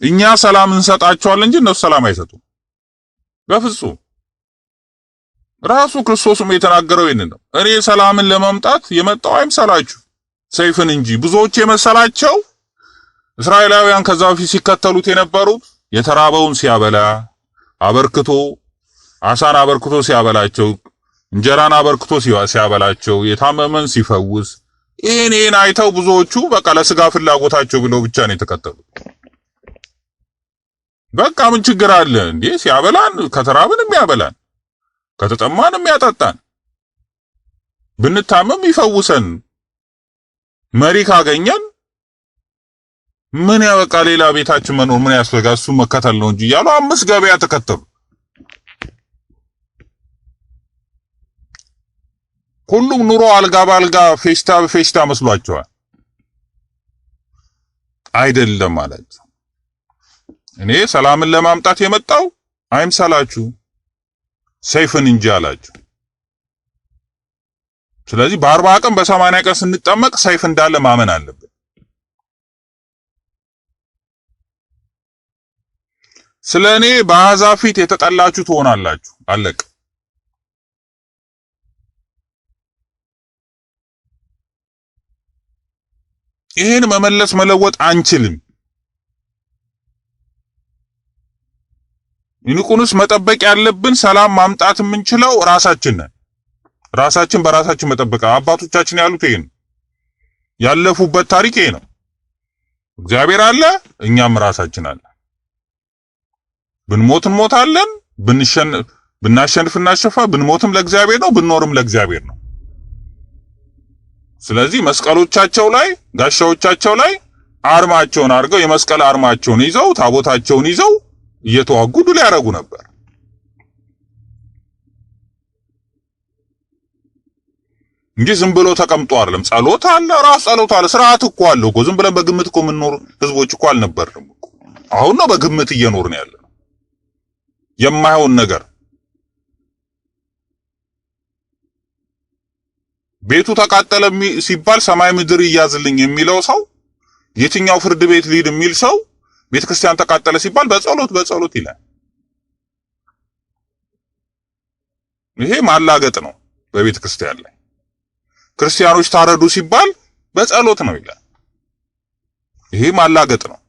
እኛ ሰላም እንሰጣቸዋለን እንጂ እነሱ ሰላም አይሰጡም በፍጹም። ራሱ ክርስቶስም የተናገረው ይሄንን ነው። እኔ ሰላምን ለማምጣት የመጣው አይምሰላችሁ ሰይፍን እንጂ። ብዙዎች የመሰላቸው እስራኤላውያን ከዛ በፊት ሲከተሉት የነበሩት የተራበውን ሲያበላ አበርክቶ አሳን አበርክቶ ሲያበላቸው፣ እንጀራን አበርክቶ ሲያበላቸው፣ የታመመን ሲፈውስ፣ ይሄን አይተው ብዙዎቹ በቃ ለስጋ ፍላጎታቸው ብለው ብቻ ነው የተከተሉት። በቃ ምን ችግር አለ እንዴ ሲያበላን፣ ከተራብን የሚያበላን፣ ከተጠማን የሚያጠጣን፣ ብንታመም ይፈውሰን፣ መሪ ካገኘን ምን ያበቃ ሌላ ቤታችን መኖር ምን ያስፈልጋል? እሱ መከተል ነው እንጂ ያሉ 5 ገበያ ተከተሉ። ሁሉም ኑሮ አልጋ ባልጋ ፌሽታ በፌሽታ መስሏቸዋል። አይደለም ማለት እኔ ሰላምን ለማምጣት የመጣው አይምሰላችሁ ሰይፍን እንጂ አላችሁ። ስለዚህ በ40 ቀን በ80 ቀን ስንጠመቅ ሰይፍ እንዳለ ማመን አለብን። ስለኔ በአሕዛብ ፊት የተጠላችሁ ትሆናላችሁ። አለቀ። ይሄን መመለስ መለወጥ አንችልም። ይልቁንስ መጠበቅ ያለብን ሰላም ማምጣት የምንችለው ራሳችን ነን። ራሳችን በራሳችን መጠበቅ አባቶቻችን ያሉት ይሄን ያለፉበት ታሪክ ይሄ ነው። እግዚአብሔር አለ፣ እኛም ራሳችን አለ። ብንሞት እንሞታለን፣ ብናሸንፍ እናሸፋ፣ ብንሞትም ለእግዚአብሔር ነው፣ ብንኖርም ለእግዚአብሔር ነው። ስለዚህ መስቀሎቻቸው ላይ ጋሻዎቻቸው ላይ አርማቸውን አድርገው የመስቀል አርማቸውን ይዘው ታቦታቸውን ይዘው እየተዋጉ ድል ያደርጉ ነበር። እንጂ ዝም ብሎ ተቀምጦ አይደለም። ጸሎት አለ፣ ራስ ጸሎት አለ፣ ስርዓት እኮ አለ እኮ። ዝም ብለን በግምት እኮ የምንኖር ህዝቦች እኮ አልነበርንም እኮ። አሁን ነው በግምት እየኖርን ያለነው የማይሆን ነገር። ቤቱ ተቃጠለ ሲባል ሰማይ ምድር ይያዝልኝ የሚለው ሰው የትኛው ፍርድ ቤት ሊድ የሚል ሰው ቤተክርስቲያን ተቃጠለ ሲባል በጸሎት ይላል። ይሄ ማላገጥ ነው በቤተክርስቲያን ላይ። ክርስቲያኖች ታረዱ ሲባል በጸሎት ነው ይላል። ይሄ ማላገጥ ነው።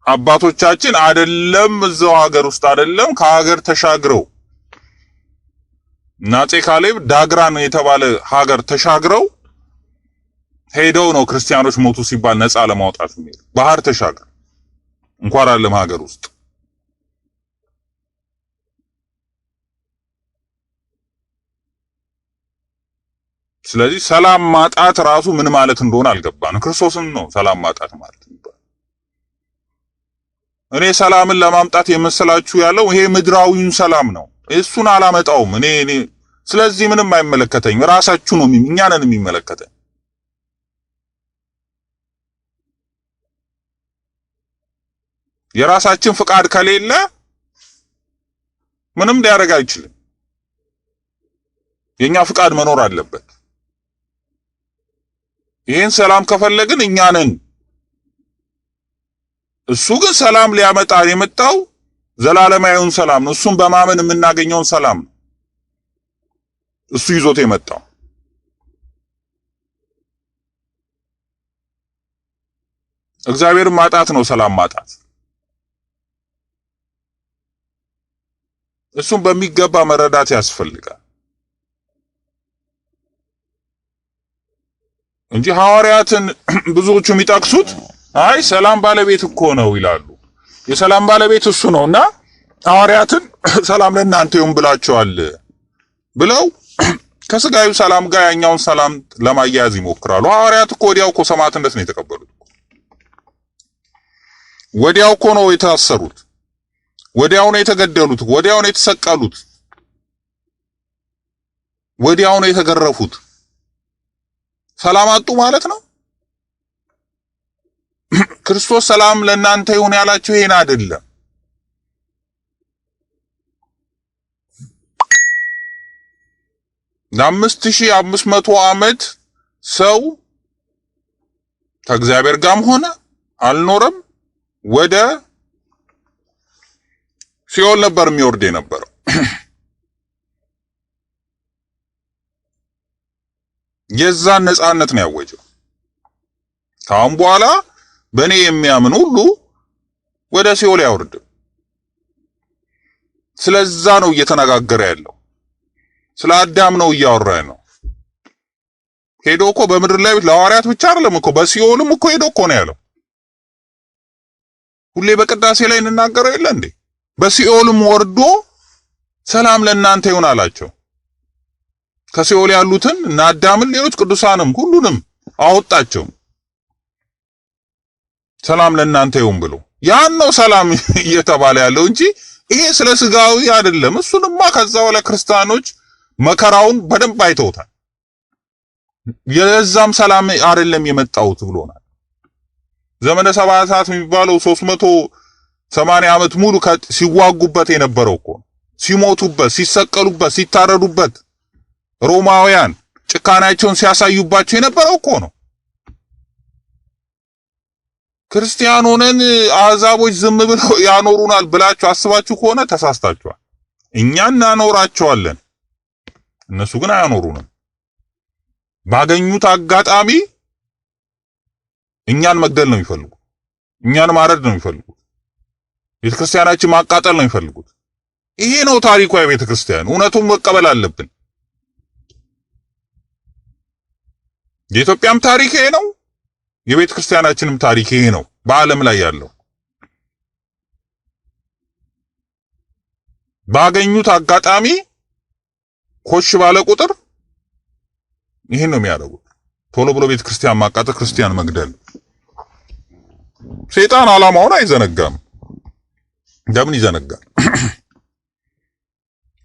አባቶቻችን አይደለም እዛው ሀገር ውስጥ አይደለም ከሀገር ተሻግረው አፄ ካሌብ ዳግራን የተባለ ሀገር ተሻግረው ሄደው ነው ክርስቲያኖች ሞቱ ሲባል ነፃ ለማውጣት የሚሄድ ባህር ተሻግረው እንኳን አይደለም ሀገር ውስጥ። ስለዚህ ሰላም ማጣት ራሱ ምን ማለት እንደሆነ አልገባንም። ክርስቶስን ነው ሰላም ማጣት ማለት ነው። እኔ ሰላምን ለማምጣት የመሰላችሁ ያለው ይሄ ምድራዊውን ሰላም ነው። እሱን አላመጣውም እኔ ስለዚህ ምንም አይመለከተኝም። ራሳችሁ ነው እኛንን የሚመለከተን። የራሳችን ፍቃድ ከሌለ ምንም ሊያደርግ አይችልም። የኛ ፍቃድ መኖር አለበት። ይሄን ሰላም ከፈለግን እኛ ነን። እሱ ግን ሰላም ሊያመጣ የመጣው ዘላለማዊውን ሰላም ነው። እሱን በማመን የምናገኘውን ሰላም ነው እሱ ይዞት የመጣው። እግዚአብሔር ማጣት ነው ሰላም ማጣት። እሱን በሚገባ መረዳት ያስፈልጋል እንጂ ሐዋርያትን ብዙዎቹ የሚጠቅሱት አይ ሰላም ባለቤት እኮ ነው ይላሉ። የሰላም ባለቤት እሱ ነውና ሐዋርያትን ሰላም ለእናንተ ይሁን ብላቸዋል ብለው ከስጋዩ ሰላም ጋር ያኛውን ሰላም ለማያያዝ ይሞክራሉ። ሐዋርያት እኮ ወዲያው እኮ ሰማዕትነት ነው የተቀበሉት። ወዲያው እኮ ነው የታሰሩት፣ ወዲያው ነው የተገደሉት፣ ወዲያው ነው የተሰቀሉት፣ ወዲያው ነው የተገረፉት። ሰላም አጡ ማለት ነው። ክርስቶስ ሰላም ለእናንተ ይሁን ያላችሁ ይሄን አይደለም። ለ5500 ዓመት ሰው ከእግዚአብሔር ጋርም ሆነ አልኖረም ወደ ሲኦል ነበር የሚወርድ የነበረው። የዛን ነፃነት ነው ያወጀው። ካሁን በኋላ በእኔ የሚያምን ሁሉ ወደ ሲኦል አይወርድም። ስለዛ ነው እየተነጋገረ ያለው። ስለ አዳም ነው እያወራ ነው። ሄዶ እኮ በምድር ላይ ለሐዋርያት ብቻ አይደለም እኮ በሲኦልም እኮ ሄዶ እኮ ነው ያለው። ሁሌ በቅዳሴ ላይ እንናገረው የለ እንዴ? በሲኦልም ወርዶ ሰላም ለእናንተ ይሁን አላቸው። ከሲኦል ያሉትን እና አዳምን ሌሎች ቅዱሳንም ሁሉንም አወጣቸው። ሰላም ለእናንተ ይሁን ብሎ ያን ነው ሰላም እየተባለ ያለው እንጂ ይሄ ስለ ስጋዊ አይደለም። እሱንማ ከዛው ለክርስቲያኖች መከራውን በደንብ አይተውታል። የዛም ሰላም አይደለም የመጣውት ብሎናል። ዘመነ ሰባታት የሚባለው 380 ዓመት ሙሉ ሲዋጉበት የነበረው እኮ ሲሞቱበት፣ ሲሰቀሉበት፣ ሲታረዱበት ሮማውያን ጭካኔያቸውን ሲያሳዩባቸው የነበረው እኮ ነው። ክርስቲያን ሆነን አሕዛቦች ዝም ብለው ያኖሩናል ብላችሁ አስባችሁ ከሆነ ተሳስታችኋል። እኛ እናኖራቸዋለን። እነሱ ግን አያኖሩንም። ባገኙት አጋጣሚ እኛን መግደል ነው የሚፈልጉት። እኛን ማረድ ነው የሚፈልጉት። ቤተክርስቲያናችን ማቃጠል ነው የሚፈልጉት። ይሄ ነው ታሪኳ የቤተክርስቲያን። እውነቱን መቀበል አለብን። የኢትዮጵያም ታሪክ ይሄ ነው። የቤተክርስቲያናችንም ታሪክ ይሄ ነው። በዓለም ላይ ያለው ባገኙት አጋጣሚ ኮሽ ባለ ቁጥር ይሄን ነው የሚያደርጉት። ቶሎ ብሎ ቤተክርስቲያን ማቃጠል፣ ክርስቲያን መግደል። ሰይጣን ዓላማውን አይዘነጋም። ለምን ይዘነጋል?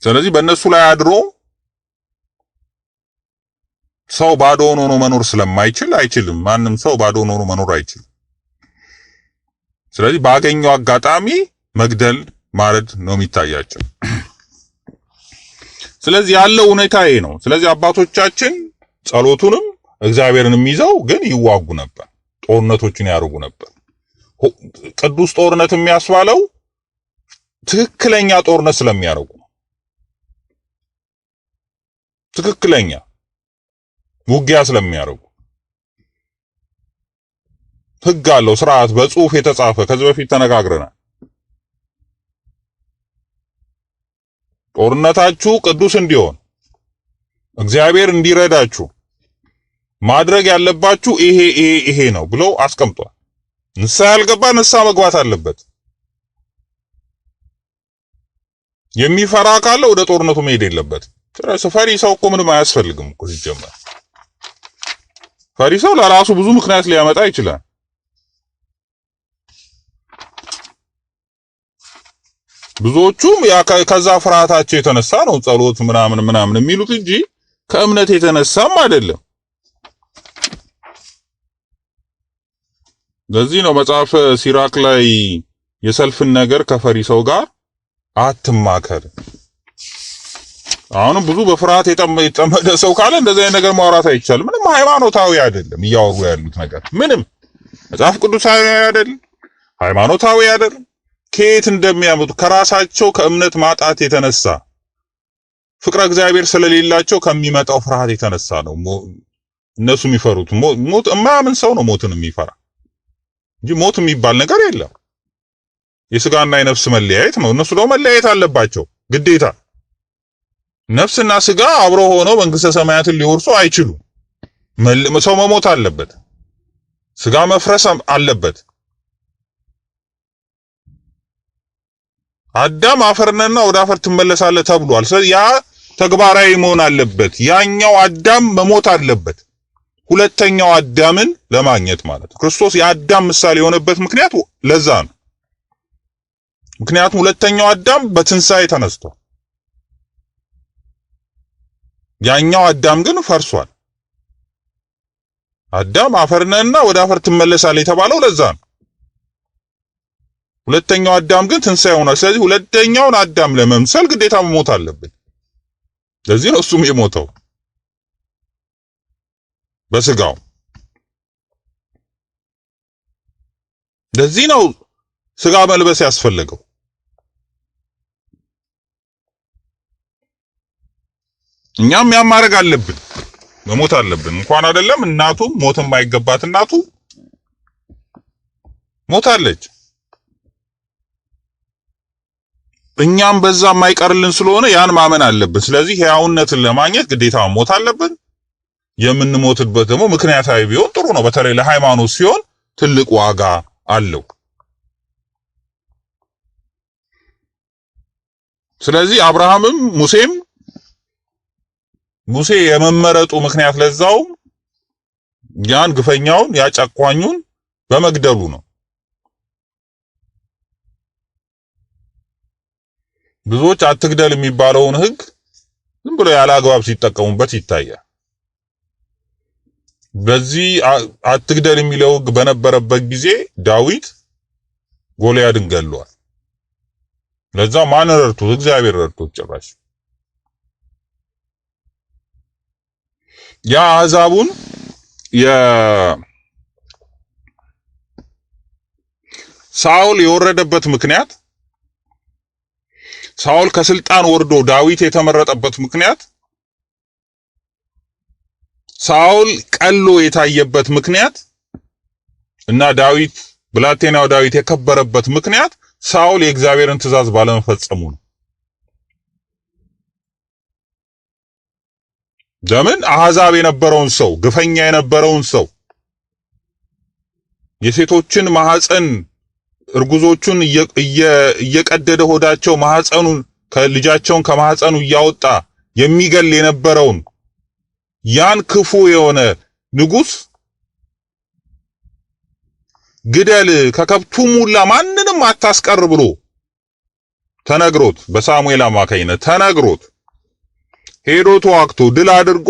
ስለዚህ በእነሱ ላይ አድሮ ሰው ባዶ ሆኖ መኖር ስለማይችል አይችልም። ማንም ሰው ባዶ ሆኖ መኖር አይችልም። ስለዚህ ባገኘው አጋጣሚ መግደል፣ ማረድ ነው የሚታያቸው። ስለዚህ ያለው ሁኔታ ይሄ ነው። ስለዚህ አባቶቻችን ጸሎቱንም እግዚአብሔርንም ይዘው ግን ይዋጉ ነበር። ጦርነቶችን ያደርጉ ነበር። ቅዱስ ጦርነት የሚያስባለው ትክክለኛ ጦርነት ስለሚያደርጉ ነው። ትክክለኛ ውጊያ ስለሚያደርጉ ሕግ አለው፣ ስርዓት በጽሁፍ የተጻፈ ከዚህ በፊት ተነጋግረናል። ጦርነታችሁ ቅዱስ እንዲሆን እግዚአብሔር እንዲረዳችሁ ማድረግ ያለባችሁ ይሄ ነው ብሎ አስቀምጧል። ንስሐ ያልገባ ንስሐ መግባት አለበት። የሚፈራ ካለ ወደ ጦርነቱ መሄድ የለበትም። ፈሪ ሰው እኮ ምንም አያስፈልግም እኮ ሲጀመር። ፈሪ ሰው ለራሱ ብዙ ምክንያት ሊያመጣ ይችላል። ብዙዎቹም ከዛ ፍርሃታቸው የተነሳ ነው ጸሎት ምናምን የሚሉት እንጂ ከእምነት የተነሳም አይደለም። ለዚህ ነው መጽሐፈ ሲራክ ላይ የሰልፍን ነገር ከፈሪ ሰው ጋር አትማከር። አሁንም ብዙ በፍርሃት የጠመደ ሰው ካለ እንደዚህ አይነት ነገር ማውራት አይቻልም። ምንም ሃይማኖታዊ አይደለም እያወሩ ያሉት ነገር። ምንም መጽሐፍ ቅዱሳዊ አይደለም፣ ሃይማኖታዊ አይደለም። ከየት እንደሚያመጡ ከራሳቸው ከእምነት ማጣት የተነሳ ፍቅረ እግዚአብሔር ስለሌላቸው ከሚመጣው ፍርሃት የተነሳ ነው እነሱ የሚፈሩት። ሞት የማያምን ሰው ነው ሞትን የሚፈራ እንጂ ሞት የሚባል ነገር የለም። የስጋና የነፍስ መለያየት ነው። እነሱ ደግሞ መለያየት አለባቸው ግዴታ። ነፍስና ስጋ አብሮ ሆነው መንግስተ ሰማያትን ሊወርሱ አይችሉም። ሰው መሞት አለበት። ስጋ መፍረስ አለበት። አዳም አፈርነና ወደ አፈር ትመለሳለህ ተብሏል። ስለዚህ ያ ተግባራዊ መሆን አለበት። ያኛው አዳም መሞት አለበት፣ ሁለተኛው አዳምን ለማግኘት ማለት ነው። ክርስቶስ የአዳም ምሳሌ የሆነበት ምክንያት ለዛ ነው። ምክንያቱም ሁለተኛው አዳም በትንሣኤ ተነስቷል። ያኛው አዳም ግን ፈርሷል። አዳም አፈርነና ወደ አፈር ትመለሳለህ የተባለው ለዛ ነው። ሁለተኛው አዳም ግን ትንሣኤ ሆኗል። ስለዚህ ሁለተኛውን አዳም ለመምሰል ግዴታ መሞት አለበት። ለዚህ ነው እሱም የሞተው በስጋው። ለዚህ ነው ስጋ መልበስ ያስፈልገው። እኛም ያን ማድረግ አለብን፣ መሞት አለብን። እንኳን አይደለም እናቱ ሞት የማይገባት እናቱ ሞታለች። እኛም በዛ የማይቀርልን ስለሆነ ያን ማመን አለብን። ስለዚህ ሕያውነትን ለማግኘት ግዴታ መሞት አለብን። የምንሞትበት ደግሞ ምክንያታዊ ቢሆን ጥሩ ነው። በተለይ ለሃይማኖት ሲሆን ትልቅ ዋጋ አለው። ስለዚህ አብርሃምም ሙሴ የመመረጡ ምክንያት ለዛው ያን ግፈኛውን ያጨቋኙን በመግደሉ ነው። ብዙዎች አትግደል የሚባለውን ሕግ ዝም ብሎ ያለ አግባብ ሲጠቀሙበት ይታያል። በዚህ አትግደል የሚለው ሕግ በነበረበት ጊዜ ዳዊት ጎልያድን ገድሏል። ለዛ ማን ረድቶት? እግዚአብሔር ረድቶት ጭራሽ ያ አሕዛቡን ሳኦል የወረደበት ምክንያት ሳኦል ከስልጣን ወርዶ ዳዊት የተመረጠበት ምክንያት ሳኦል ቀሎ የታየበት ምክንያት እና ዳዊት ብላቴናው ዳዊት የከበረበት ምክንያት ሳኦል የእግዚአብሔርን ትእዛዝ ባለመፈጸሙ ነው። ለምን አሕዛብ የነበረውን ሰው ግፈኛ የነበረውን ሰው የሴቶችን ማህፀን እርጉዞቹን እየቀደደ ሆዳቸው ማህፀኑን ከልጃቸውን ከማህፀኑ እያወጣ የሚገል የነበረውን ያን ክፉ የሆነ ንጉስ ግደል ከከብቱም ሁላ ማንንም አታስቀር ብሎ ተነግሮት በሳሙኤል አማካይነት ተነግሮት ሄዶ ተዋግቶ ድል አድርጎ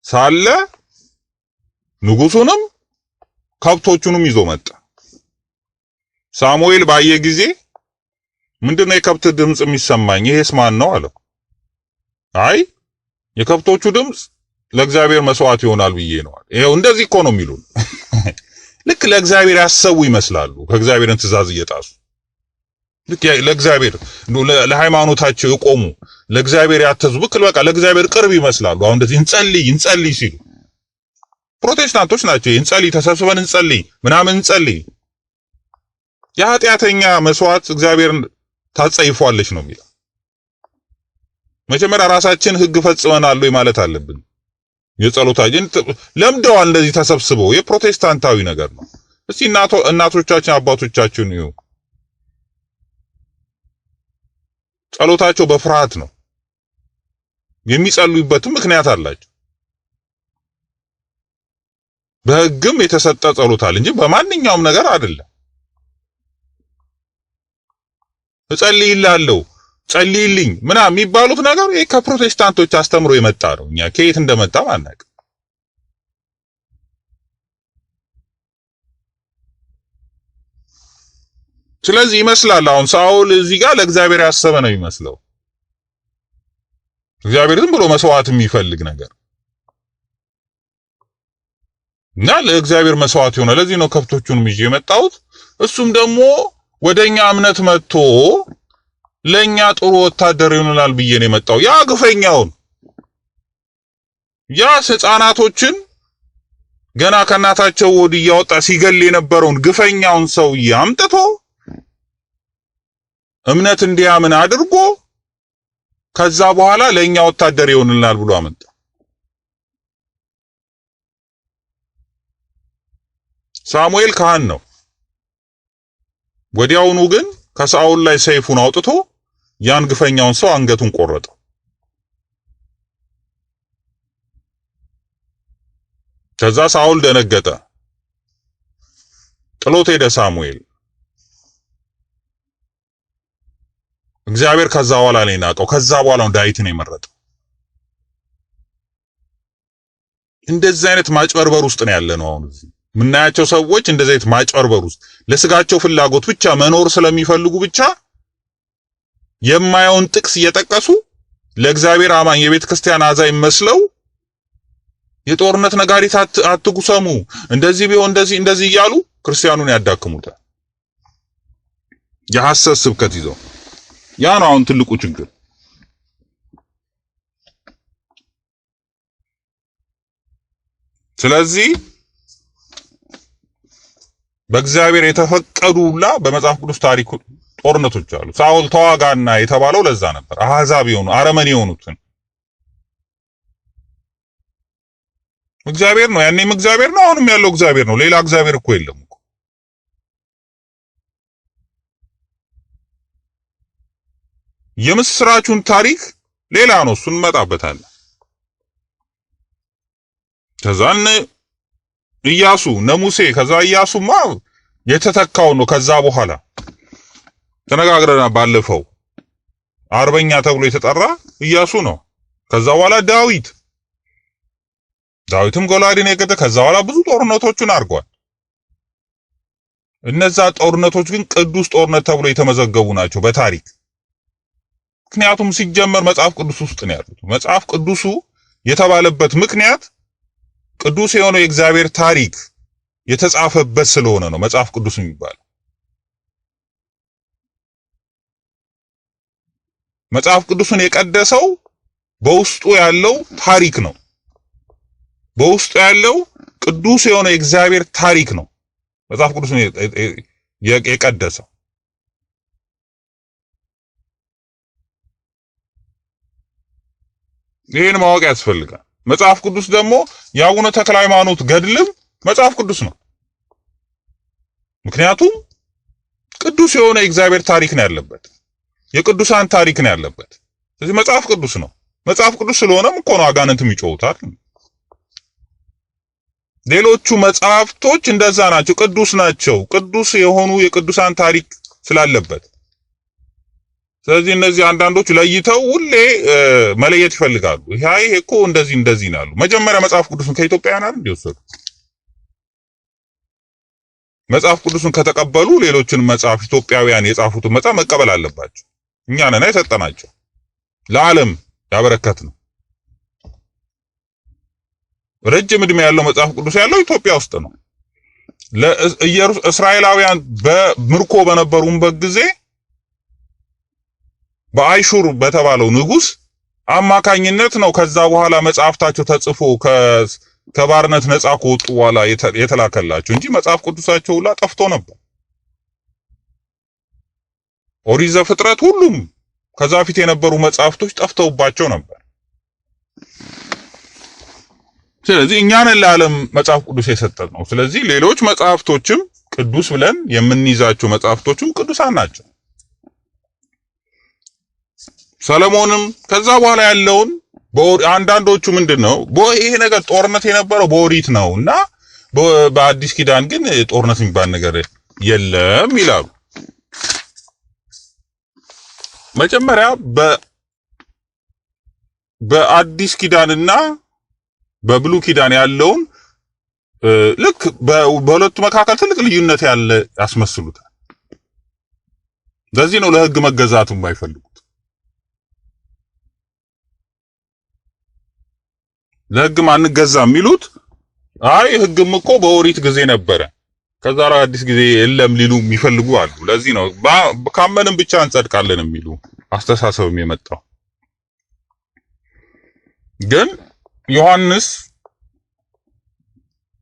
ሳለ ንጉሱንም ከብቶቹንም ይዞ መጣ። ሳሙኤል ባየ ጊዜ ምንድነው የከብት ድምጽ የሚሰማኝ? ይሄስ ማን ነው አለው። አይ የከብቶቹ ድምጽ ለእግዚአብሔር መስዋዕት ይሆናል ብዬ ነው። ይሄው እንደዚህ እኮ ነው የሚሉን። ልክ ለእግዚአብሔር ያሰቡ ይመስላሉ፣ ከእግዚአብሔርን ትእዛዝ እየጣሱ ልክ ለእግዚአብሔር ለሃይማኖታቸው የቆሙ ለእግዚአብሔር ያተዙ በቃ ለእግዚአብሔር ቅርብ ይመስላሉ። አሁን እንደዚህ እንጸልይ ሲሉ ፕሮቴስታንቶች ናቸው። እንጸልይ ተሰብስበን እንጸልይ ምናምን እንጸልይ። የኃጢአተኛ መስዋዕት እግዚአብሔርን ታጸይፏለች ነው የሚለው። መጀመሪያ ራሳችን ሕግ ፈጽመናል ወይ ማለት አለብን። የጸሎታችን ለምደዋል እንደዚህ ተሰብስበው የፕሮቴስታንታዊ ነገር ነው። እስቲ እናቶቻችን አባቶቻችን ይዩ፣ ጸሎታቸው በፍርሃት ነው የሚጸልዩበትም ምክንያት አላቸው። በሕግም የተሰጠ ጸሎት አለ እንጂ በማንኛውም ነገር አይደለም። እጸልይልሃለሁ ጸልይልኝ ምናምን የሚባሉት ነገር ይሄ ከፕሮቴስታንቶች አስተምሮ የመጣ ነው። እኛ ከየት እንደመጣ አናውቅም። ስለዚህ ይመስላል አሁን ሳኦል እዚህ ጋር ለእግዚአብሔር ያሰበ ነው የሚመስለው። እግዚአብሔር ዝም ብሎ መስዋዕት የሚፈልግ ነገር እና ለእግዚአብሔር መስዋዕት ይሆናል። ለዚህ ነው ከብቶቹንም ይዤ የመጣሁት። እሱም ደግሞ ወደኛ እምነት መጥቶ ለኛ ጥሩ ወታደር ይሆናል ብዬ ነው የመጣው። ያ ግፈኛውን ያ ሕፃናቶችን ገና ከናታቸው ወድ እያወጣ ሲገል የነበረውን ግፈኛውን ሰውዬ አምጥቶ እምነት እንዲያምን አድርጎ ከዛ በኋላ ለኛ ወታደር ይሆናል ብሎ አመጣ። ሳሙኤል ካህን ነው። ወዲያውኑ ግን ከሳኦል ላይ ሰይፉን አውጥቶ ያን ግፈኛውን ሰው አንገቱን ቆረጠው። ከዛ ሳኦል ደነገጠ፣ ጥሎት ሄደ ሳሙኤል። እግዚአብሔር ከዛ በኋላ ላይ ናቀው። ከዛ በኋላ ነው ዳዊትን የመረጠው። እንደዚህ አይነት ማጭበርበር ውስጥ ነው ያለነው አሁን እዚህ ምናያቸው ሰዎች እንደዚህ አይነት ማጭበርበር ውስጥ ለስጋቸው ፍላጎት ብቻ መኖር ስለሚፈልጉ ብቻ የማየውን ጥቅስ እየጠቀሱ ለእግዚአብሔር አማኝ የቤተ ክርስቲያን አዛኝ መስለው የጦርነት ነጋሪት አትጉሰሙ እንደዚህ ቢሆን እንደዚህ እያሉ ክርስቲያኑን ያዳክሙታል። የሐሰት ስብከት ይዘው ያ ነው አሁን ትልቁ ችግር። ስለዚህ በእግዚአብሔር የተፈቀዱላ በመጽሐፍ ቅዱስ ታሪክ ጦርነቶች አሉ። ሳኦል ተዋጋና የተባለው ለዛ ነበር። አሕዛብ የሆኑ አረመኔ የሆኑትን እግዚአብሔር ነው። ያኔም እግዚአብሔር ነው፣ አሁንም ያለው እግዚአብሔር ነው። ሌላ እግዚአብሔር እኮ የለም እኮ። የምስራቹን ታሪክ ሌላ ነው፣ እሱን እንመጣበታለን። ከዛን ኢያሱ ነሙሴ ከዛ ኢያሱማ የተተካው ነው። ከዛ በኋላ ተነጋግረና ባለፈው አርበኛ ተብሎ የተጠራ ኢያሱ ነው። ከዛ በኋላ ዳዊትም ጎልያድን የገጠ ከዛ በኋላ ብዙ ጦርነቶችን አድርጓል። እነዛ ጦርነቶች ግን ቅዱስ ጦርነት ተብሎ የተመዘገቡ ናቸው በታሪክ። ምክንያቱም ሲጀመር መጽሐፍ ቅዱስ ውስጥ ነው ያሉት። መጽሐፍ ቅዱሱ የተባለበት ምክንያት ቅዱስ የሆነው የእግዚአብሔር ታሪክ የተጻፈበት ስለሆነ ነው መጽሐፍ ቅዱስ የሚባለው። መጽሐፍ ቅዱስን የቀደሰው በውስጡ ያለው ታሪክ ነው። በውስጡ ያለው ቅዱስ የሆነ የእግዚአብሔር ታሪክ ነው መጽሐፍ ቅዱስ የቀደሰው። ይሄን ማወቅ ያስፈልጋል። መጽሐፍ ቅዱስ ደግሞ የአቡነ ተክለ ሃይማኖት ገድልም መጽሐፍ ቅዱስ ነው። ምክንያቱም ቅዱስ የሆነ የእግዚአብሔር ታሪክ ነው ያለበት፣ የቅዱሳን ታሪክ ነው ያለበት። ስለዚህ መጽሐፍ ቅዱስ ነው። መጽሐፍ ቅዱስ ስለሆነም እኮ ነው አጋንንትም ይጮሁታል። ሌሎቹ መጽሐፍቶች እንደዛ ናቸው፣ ቅዱስ ናቸው። ቅዱስ የሆኑ የቅዱሳን ታሪክ ስላለበት። ስለዚህ እነዚህ አንዳንዶች ለይተው ሁሌ መለየት ይፈልጋሉ። ይሄ እኮ እንደዚህ ነው ያሉ። መጀመሪያ መጽሐፍ ቅዱስን ከኢትዮጵያውያን አይደል እንዲወሰዱ? መጽሐፍ ቅዱስን ከተቀበሉ ሌሎችን መጽሐፍ ኢትዮጵያውያን የጻፉትን መጽሐፍ መቀበል አለባቸው። እኛ ነን የሰጠናቸው፣ ለዓለም ያበረከት ነው። ረጅም ዕድሜ ያለው መጽሐፍ ቅዱስ ያለው ኢትዮጵያ ውስጥ ነው። እስራኤላውያን በምርኮ በነበሩበት ጊዜ በአይሹር በተባለው ንጉስ አማካኝነት ነው ከዛ በኋላ መጽሐፍታቸው ተጽፎ ከባርነት ነፃ ከወጡ በኋላ የተላከላቸው እንጂ መጽሐፍ ቅዱሳቸው ሁላ ጠፍቶ ነበር። ኦሪት ዘፍጥረት ሁሉም ከዛ ፊት የነበሩ መጽሐፍቶች ጠፍተውባቸው ነበር። ስለዚህ እኛን ለዓለም መጽሐፍ ቅዱስ የሰጠን ነው። ስለዚህ ሌሎች መጽሐፍቶችም ቅዱስ ብለን የምንይዛቸው መጽሐፍቶችም ቅዱሳን ናቸው። ሰለሞንም ከዛ በኋላ ያለውን አንዳንዶቹ ምንድነው ይሄ ነገር ጦርነት የነበረው በኦሪት ነውና በአዲስ ኪዳን ግን ጦርነት የሚባል ነገር የለም ይላሉ። መጀመሪያ በአዲስ ኪዳንና በብሉይ ኪዳን ያለውን ልክ በሁለቱ መካከል ትልቅ ልዩነት ያለ ያስመስሉታል። ለዚህ ነው ለሕግ መገዛቱን የማይፈልጉት። ለሕግም አንገዛም የሚሉት አይ ሕግም እኮ በኦሪት ጊዜ ነበረ ከዛ አዲስ ጊዜ የለም ሊሉ የሚፈልጉ አሉ። ለዚህ ነው ካመንም ብቻ እንጸድቃለን የሚሉ አስተሳሰብም የመጣው። ግን ዮሐንስ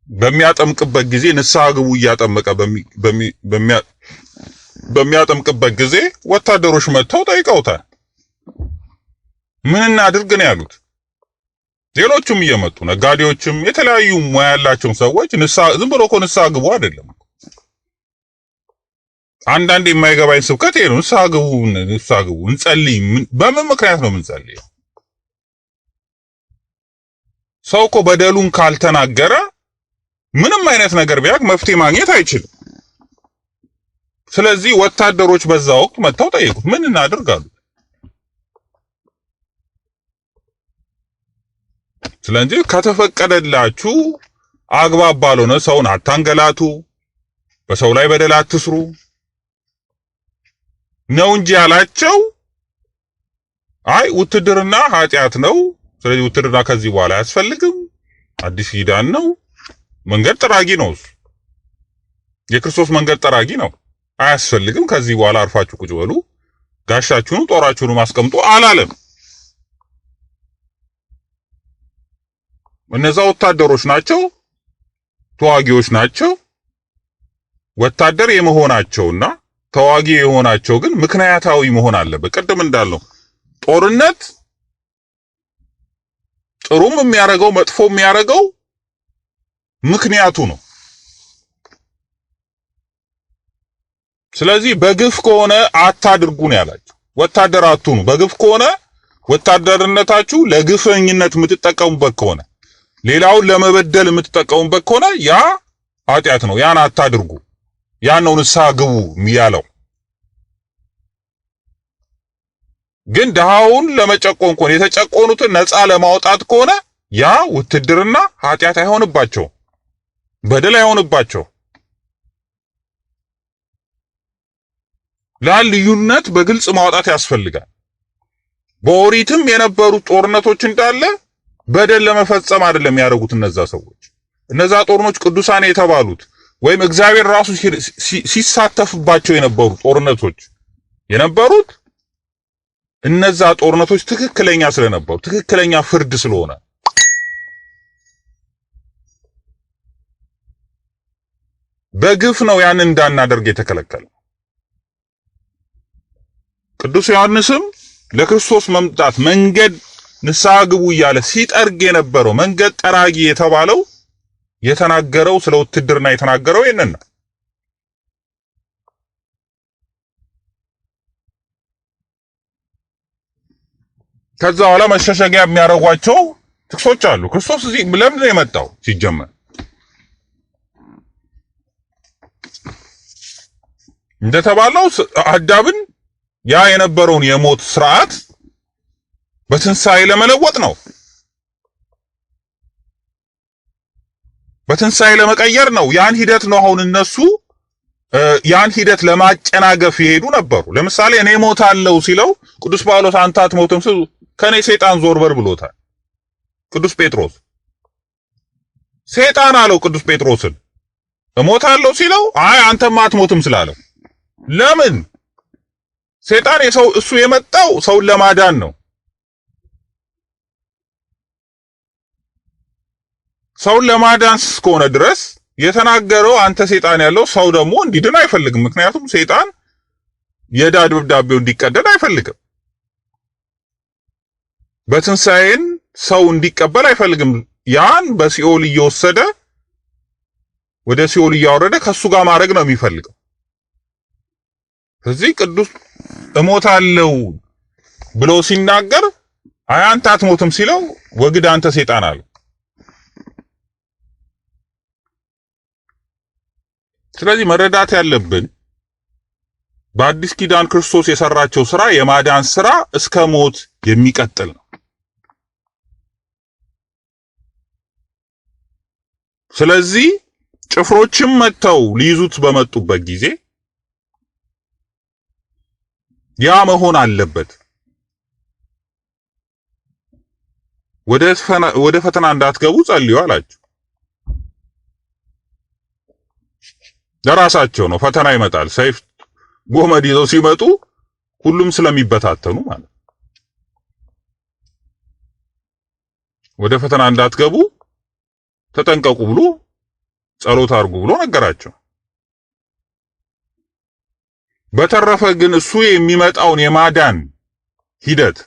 በሚያጠምቅበት ጊዜ ንስሐ ግቡ እያጠመቀ በሚያጠምቅበት ጊዜ ወታደሮች መጥተው ጠይቀውታል። ምን እናድርግ ነው ያሉት። ሌሎቹም እየመጡ ነጋዴዎችም የተለያዩ ሙያ ያላቸው ሰዎች ዝም ብሎ እኮ ንስሐ ግቡ አይደለም። አንዳንድ የማይገባኝ ስብከት ይሄ ነው። ንስሐ ግቡ እንጸልይ። በምን ምክንያት ነው የምንጸልየው? ሰው እኮ በደሉን ካልተናገረ ምንም አይነት ነገር ቢያቅ መፍትሄ ማግኘት አይችልም። ስለዚህ ወታደሮች በዛ ወቅት መጥተው ጠየቁት፣ ምን እናድርግ አሉት። ስለዚህ ከተፈቀደላችሁ አግባብ ባልሆነ ሰውን አታንገላቱ፣ በሰው ላይ በደል አትስሩ ነው እንጂ ያላቸው። አይ ውትድርና ኃጢአት ነው፣ ስለዚህ ውትድርና ከዚህ በኋላ አያስፈልግም፣ አዲስ ኪዳን ነው፣ መንገድ ጠራጊ ነው፣ የክርስቶስ መንገድ ጠራጊ ነው፣ አያስፈልግም፣ ከዚህ በኋላ አርፋችሁ ቁጭ በሉ፣ ጋሻችሁን ጦራችሁን አስቀምጡ አላለም። እነዛ ወታደሮች ናቸው፣ ተዋጊዎች ናቸው። ወታደር የመሆናቸውና ተዋጊ የሆናቸው ግን ምክንያታዊ መሆን አለበት። ቅድም እንዳልነው ጦርነት ጥሩም የሚያረገው መጥፎ የሚያረገው ምክንያቱ ነው። ስለዚህ በግፍ ከሆነ አታድርጉ ነው ያላቸው። ወታደር አትሁኑ። በግፍ ከሆነ ወታደርነታችሁ ለግፈኝነት የምትጠቀሙበት ከሆነ ሌላውን ለመበደል የምትጠቀሙበት ከሆነ ያ ኃጢአት ነው። ያን አታድርጉ። ያን ነው ንስሐ ግቡ የሚያለው። ግን ድሃውን ለመጨቆን ከሆነ የተጨቆኑትን ነፃ ለማውጣት ከሆነ ያ ውትድርና ኃጢአት አይሆንባቸው፣ በደል አይሆንባቸው። ልዩነት በግልጽ ማውጣት ያስፈልጋል። በኦሪትም የነበሩት ጦርነቶች እንዳለ በደል ለመፈጸም አይደለም ያደረጉት እነዛ ሰዎች። እነዛ ጦርኖች ቅዱሳን የተባሉት ወይም እግዚአብሔር ራሱ ሲሳተፍባቸው የነበሩ ጦርነቶች የነበሩት እነዛ ጦርነቶች ትክክለኛ ስለነበሩ ትክክለኛ ፍርድ ስለሆነ በግፍ ነው ያን እንዳናደርግ የተከለከለው። ቅዱስ ዮሐንስም ለክርስቶስ መምጣት መንገድ ንስሐ ግቡ እያለ ሲጠርግ የነበረው መንገድ ጠራጊ የተባለው የተናገረው ስለ ውትድርና የተናገረው ይሄንን ነው። ከዛ በኋላ መሸሸጊያ የሚያደርጓቸው ጥቅሶች አሉ። ክርስቶስ እዚህ ለምን ነው የመጣው? ሲጀመር እንደተባለው አዳምን ያ የነበረውን የሞት ስርዓት በትንሣኤ ለመለወጥ ነው፣ በትንሣኤ ለመቀየር ነው። ያን ሂደት ነው አሁን እነሱ ያን ሂደት ለማጨናገፍ ይሄዱ ነበሩ። ለምሳሌ እኔ ሞታለሁ ሲለው ቅዱስ ጳውሎስ አንተ አትሞትም ሲል ከኔ ሰይጣን ዞር በር ብሎታል ቅዱስ ጴጥሮስ። ሰይጣን አለው ቅዱስ ጴጥሮስን እሞታለሁ ሲለው አይ አንተማ አትሞትም ስላለው። ለምን? ሰይጣን እሱ የመጣው ሰውን ለማዳን ነው። ሰውን ለማዳን እስከሆነ ድረስ የተናገረው አንተ ሰይጣን ያለው ሰው ደግሞ እንዲድን አይፈልግም። ምክንያቱም ሰይጣን የዕዳ ደብዳቤው እንዲቀደድ አይፈልግም። በትንሣኤን ሰው እንዲቀበል አይፈልግም። ያን በሲኦል እየወሰደ ወደ ሲኦል እያወረደ ከሱ ጋር ማድረግ ነው የሚፈልገው። ስለዚህ ቅዱስ እሞታለሁ ብሎ ሲናገር አይ አንተ አትሞትም ሲለው ወግድ አንተ ሰይጣን አለ። ስለዚህ መረዳት ያለብን በአዲስ ኪዳን ክርስቶስ የሰራቸው ስራ የማዳን ስራ እስከ ሞት የሚቀጥል ነው። ስለዚህ ጭፍሮችም መጥተው ሊይዙት በመጡበት ጊዜ ያ መሆን አለበት። ወደ ፈተና እንዳትገቡ ጸልዩ አላቸው። ለራሳቸው ነው። ፈተና ይመጣል። ሰይፍ ጎመድ ይዘው ሲመጡ ሁሉም ስለሚበታተኑ ማለት ወደ ፈተና እንዳትገቡ ተጠንቀቁ ብሎ ጸሎት አድርጉ ብሎ ነገራቸው። በተረፈ ግን እሱ የሚመጣውን የማዳን ሂደት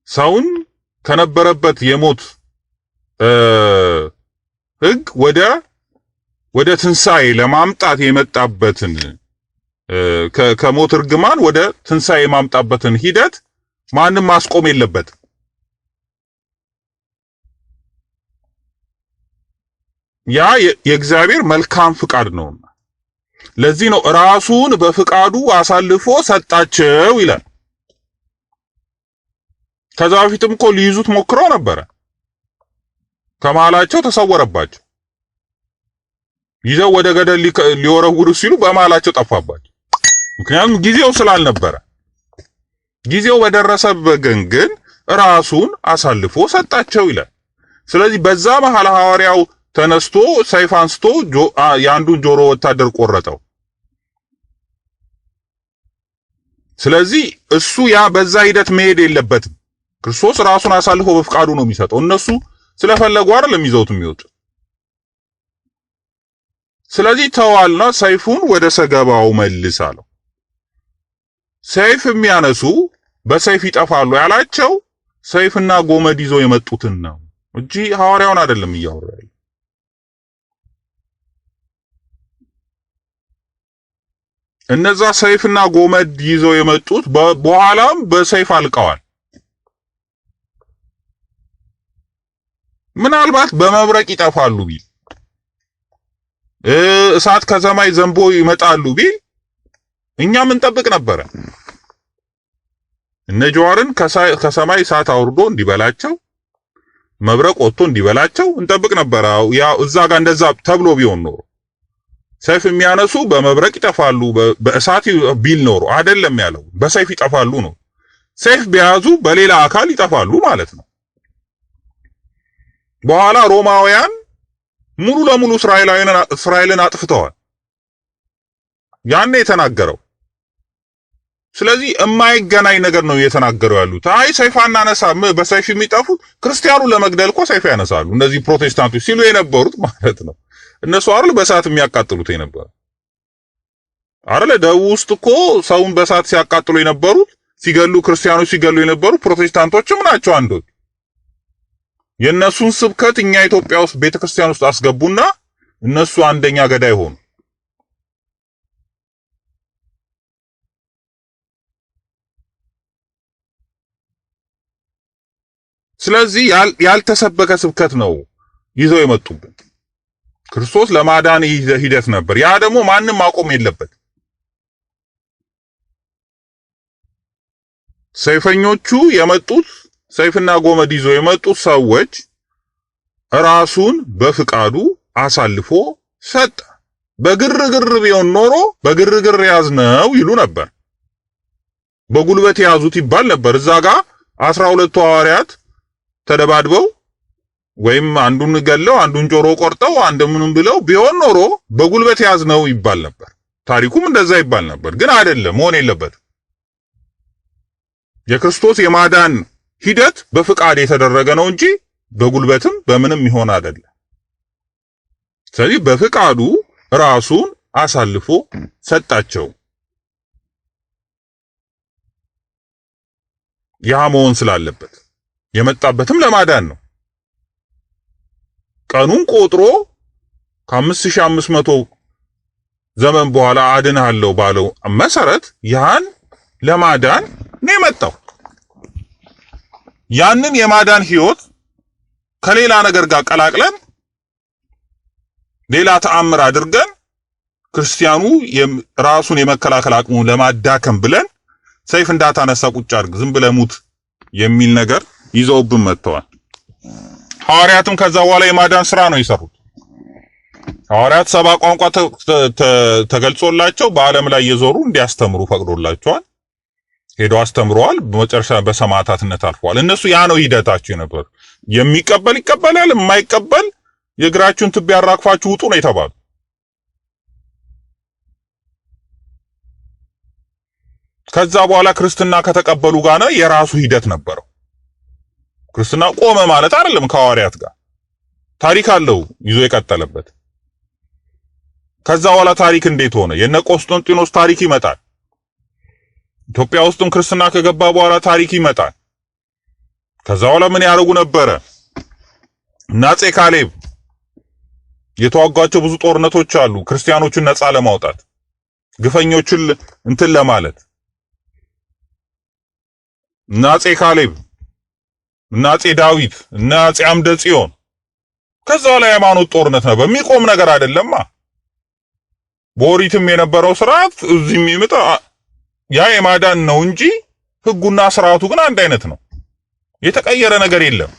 ሰውን ከነበረበት የሞት ሕግ ወደ ትንሣኤ ለማምጣት የመጣበትን ከሞት እርግማን ወደ ትንሣኤ የማምጣበትን ሂደት ማንም ማስቆም የለበትም። ያ የእግዚአብሔር መልካም ፍቃድ ነውና ለዚህ ነው ራሱን በፍቃዱ አሳልፎ ሰጣቸው ይላል። ከዛ በፊትም እኮ ሊይዙት ሞክረው ነበረ። ከመሃላቸው ተሰወረባቸው። ይዘው ወደ ገደል ሊወረውሩ ሲሉ በመሃላቸው ጠፋባቸው። ምክንያቱም ጊዜው ስላልነበረ። ጊዜው በደረሰበት ግን ራሱን አሳልፎ ሰጣቸው ይላል። ስለዚህ በዛ መሃል ሐዋርያው ተነስቶ ሰይፍ አንስቶ የአንዱን ጆሮ ወታደር ቆረጠው። ስለዚህ እሱ ያ በዛ ሂደት መሄድ የለበትም። ክርስቶስ ራሱን አሳልፎ በፍቃዱ ነው የሚሰጠው። እነሱ ስለፈለጉ አይደለም ይዘውት የሚወጡ። ስለዚህ ተዋልና ሰይፉን ወደ ሰገባው መልስ አለው። ሰይፍ የሚያነሱ በሰይፍ ይጠፋሉ ያላቸው ሰይፍና ጎመድ ይዘው የመጡትን ነው እንጂ ሐዋርያውን አይደለም እያወራ ያለው። እነዛ ሰይፍና ጎመድ ይዘው የመጡት በኋላም በሰይፍ አልቀዋል። ምናልባት በመብረቅ ይጠፋሉ ቢል እሳት ከሰማይ ዘንቦ ይመጣሉ ቢል እኛም እንጠብቅ ነበረ። እነ ጀዋርን ከሰማይ እሳት አውርዶ እንዲበላቸው መብረቅ ወጥቶ እንዲበላቸው እንጠብቅ ነበረ። ያው እዛ ጋር እንደዛ ተብሎ ቢሆን ኖሮ ሰይፍ የሚያነሱ በመብረቅ ይጠፋሉ በእሳት ቢል ኖሮ አይደለም ያለው፣ በሰይፍ ይጠፋሉ ነው። ሰይፍ ቢያዙ በሌላ አካል ይጠፋሉ ማለት ነው። በኋላ ሮማውያን ሙሉ ለሙሉ እስራኤልን አጥፍተዋል። ያኔ የተናገረው። ስለዚህ የማይገናኝ ነገር ነው እየተናገረው ያሉት። አይ ሰይፍ አናነሳም፣ በሰይፍ የሚጠፉት ክርስቲያኑ ለመግደል እኮ ሰይፍ ያነሳሉ እነዚህ ፕሮቴስታንቶች ሲሉ የነበሩት ማለት ነው። እነሱ አይደል በእሳት የሚያቃጥሉት የነበረ አይደል? ደቡብ ውስጥ እኮ ሰውን በእሳት ሲያቃጥሉ የነበሩት ሲገሉ ክርስቲያኖች ሲገሉ የነበሩ ፕሮቴስታንቶችም ናቸው አንዶች። የእነሱን ስብከት እኛ ኢትዮጵያ ውስጥ ቤተክርስቲያን ውስጥ አስገቡና እነሱ አንደኛ ገዳይ ሆኑ። ስለዚህ ያልተሰበከ ስብከት ነው ይዘው የመጡብን። ክርስቶስ ለማዳን ሂደት ነበር። ያ ደግሞ ማንም ማቆም የለበት። ሰይፈኞቹ የመጡት ሰይፍና ጎመድ ይዘው የመጡት ሰዎች ራሱን በፍቃዱ አሳልፎ ሰጠ። በግርግር ቢሆን ኖሮ በግርግር ያዝነው ይሉ ነበር። በጉልበት ያዙት ይባል ነበር። እዛ ጋር 12ቱ ሐዋርያት ተደባድበው ወይም አንዱን ገለው አንዱን ጆሮ ቆርጠው አንዱንም ብለው ቢሆን ኖሮ በጉልበት ያዝነው ይባል ነበር። ታሪኩም እንደዛ ይባል ነበር። ግን አይደለም፣ መሆን የለበትም። የክርስቶስ የማዳን ሂደት በፍቃድ የተደረገ ነው እንጂ በጉልበትም በምንም ይሆን አይደለም። ስለዚህ በፍቃዱ ራሱን አሳልፎ ሰጣቸው። ያ መሆን ስላለበት የመጣበትም ለማዳን ነው። ቀኑን ቆጥሮ ከ5500 ዘመን በኋላ አድንሃለሁ ባለው መሰረት ያን ለማዳን ነው የመጣው። ያንን የማዳን ህይወት ከሌላ ነገር ጋር ቀላቅለን ሌላ ተአምር አድርገን ክርስቲያኑ ራሱን የመከላከል አቅሙን ለማዳከም ብለን ሰይፍ እንዳታነሳ ቁጭ አድርግ ዝም ብለህ ሙት የሚል ነገር ይዘውብን መጥተዋል። ሐዋርያትም ከዛ በኋላ የማዳን ስራ ነው የሰሩት። ሐዋርያት 7 ቋንቋ ተገልጾላቸው በዓለም ላይ እየዞሩ እንዲያስተምሩ ፈቅዶላቸዋል። ሄደው አስተምረዋል። በመጨረሻ በሰማዕታትነት አልፈዋል። እነሱ ያ ነው ሂደታቸው የነበረ። የሚቀበል ይቀበላል፣ የማይቀበል የእግራችሁን ትቢያ አራግፋችሁ ውጡ ነው የተባሉ። ከዛ በኋላ ክርስትና ከተቀበሉ ጋር ነው የራሱ ሂደት ነበረው። ክርስትና ቆመ ማለት አይደለም። ከሐዋርያት ጋር ታሪክ አለው ይዞ የቀጠለበት። ከዛ በኋላ ታሪክ እንዴት ሆነ? የነ ቆስጠንጢኖስ ታሪክ ይመጣል። ኢትዮጵያ ውስጥም ክርስትና ከገባ በኋላ ታሪክ ይመጣል። ከዛ በኋላ ምን ያደርጉ ነበረ? አፄ ካሌብ የተዋጓቸው ብዙ ጦርነቶች አሉ፣ ክርስቲያኖችን ነፃ ለማውጣት ግፈኞችን እንትን ለማለት። አፄ ካሌብ አፄ ዳዊት አፄ አምደ ጽዮን። ከዛ ላይ ሃይማኖት ጦርነት ነበር። የሚቆም ነገር አይደለማ። በኦሪትም የነበረው ስርዓት እዚህም ይመጣ ያ የማዳን ነው እንጂ ህጉና ስርዓቱ ግን አንድ አይነት ነው። የተቀየረ ነገር የለም።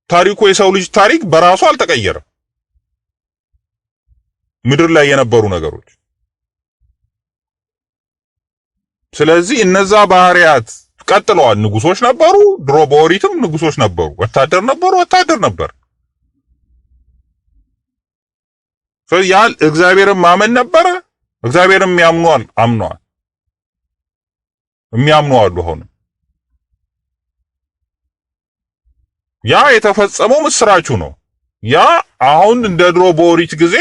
ታሪኩ የሰው ልጅ ታሪክ በራሱ አልተቀየረም። ምድር ላይ የነበሩ ነገሮች። ስለዚህ እነዛ ባህሪያት ቀጥለዋል። ንጉሶች ነበሩ፣ ድሮ በኦሪትም ንጉሶች ነበሩ፣ ወታደር ነበሩ፣ ወታደር ነበር። ስለዚህ ያ እግዚአብሔርን ማመን ነበረ። እግዚአብሔርን አምኗል። የሚያምኑ አሉ። አሁን ያ የተፈጸመው ምስራቹ ነው። ያ አሁን እንደ ድሮ በኦሪት ጊዜ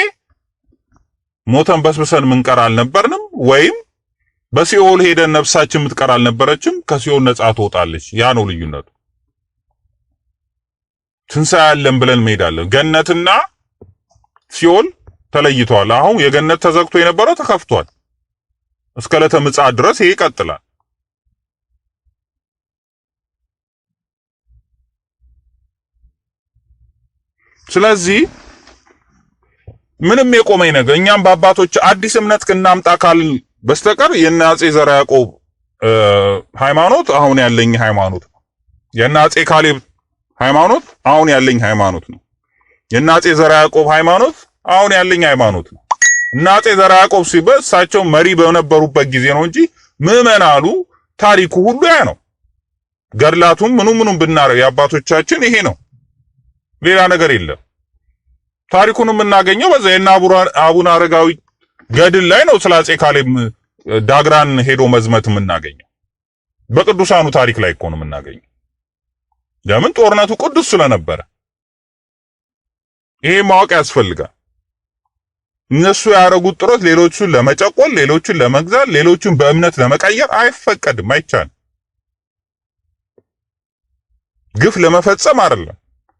ሞተን በስብሰን ምንቀር አልነበርንም፣ ወይም በሲኦል ሄደን ነፍሳችን ምትቀር አልነበረችም። ከሲኦል ነፃ ትወጣለች። ያ ነው ልዩነቱ። ትንሣኤ ያለን ብለን እንሄዳለን። ገነትና ሲኦል ተለይተዋል። አሁን የገነት ተዘግቶ የነበረው ተከፍቷል። እስከ ዕለተ ምጽአት ድረስ ይሄ ይቀጥላል። ስለዚህ ምንም የቆመኝ ነገር እኛም በአባቶች አዲስ እምነት እናምጣ ካልን በስተቀር የነ አፄ ዘርዓ ያዕቆብ ሃይማኖት አሁን ያለኝ ሃይማኖት ነው። የነ አፄ ካሌብ ሃይማኖት አሁን ያለኝ ሃይማኖት ነው። የነ አፄ ዘርዓ ያዕቆብ ሃይማኖት አሁን ያለኝ ሃይማኖት ነው። እና አፄ ዘርዓ ያዕቆብ ሲባል እሳቸው መሪ በነበሩበት ጊዜ ነው እንጂ ምዕመናኑ ታሪኩ ሁሉ ያ ነው። ገድላቱም ምኑም ብናረው የአባቶቻችን ይሄ ነው። ሌላ ነገር የለም። ታሪኩን የምናገኘው በዛ የነ አቡነ አረጋዊ ገድል ላይ ነው። ስለ አፄ ካሌብ ዳግራን ሄዶ መዝመት የምናገኘው በቅዱሳኑ ታሪክ ላይ እኮ ነው የምናገኘው። ለምን? ጦርነቱ ቅዱስ ስለነበረ። ይሄ ማወቅ ያስፈልጋል። እነሱ ያደረጉት ጥረት ሌሎቹን ለመጨቆን፣ ሌሎቹን ለመግዛት፣ ሌሎቹን በእምነት ለመቀየር አይፈቀድም፣ አይቻልም። ግፍ ለመፈጸም አይደለም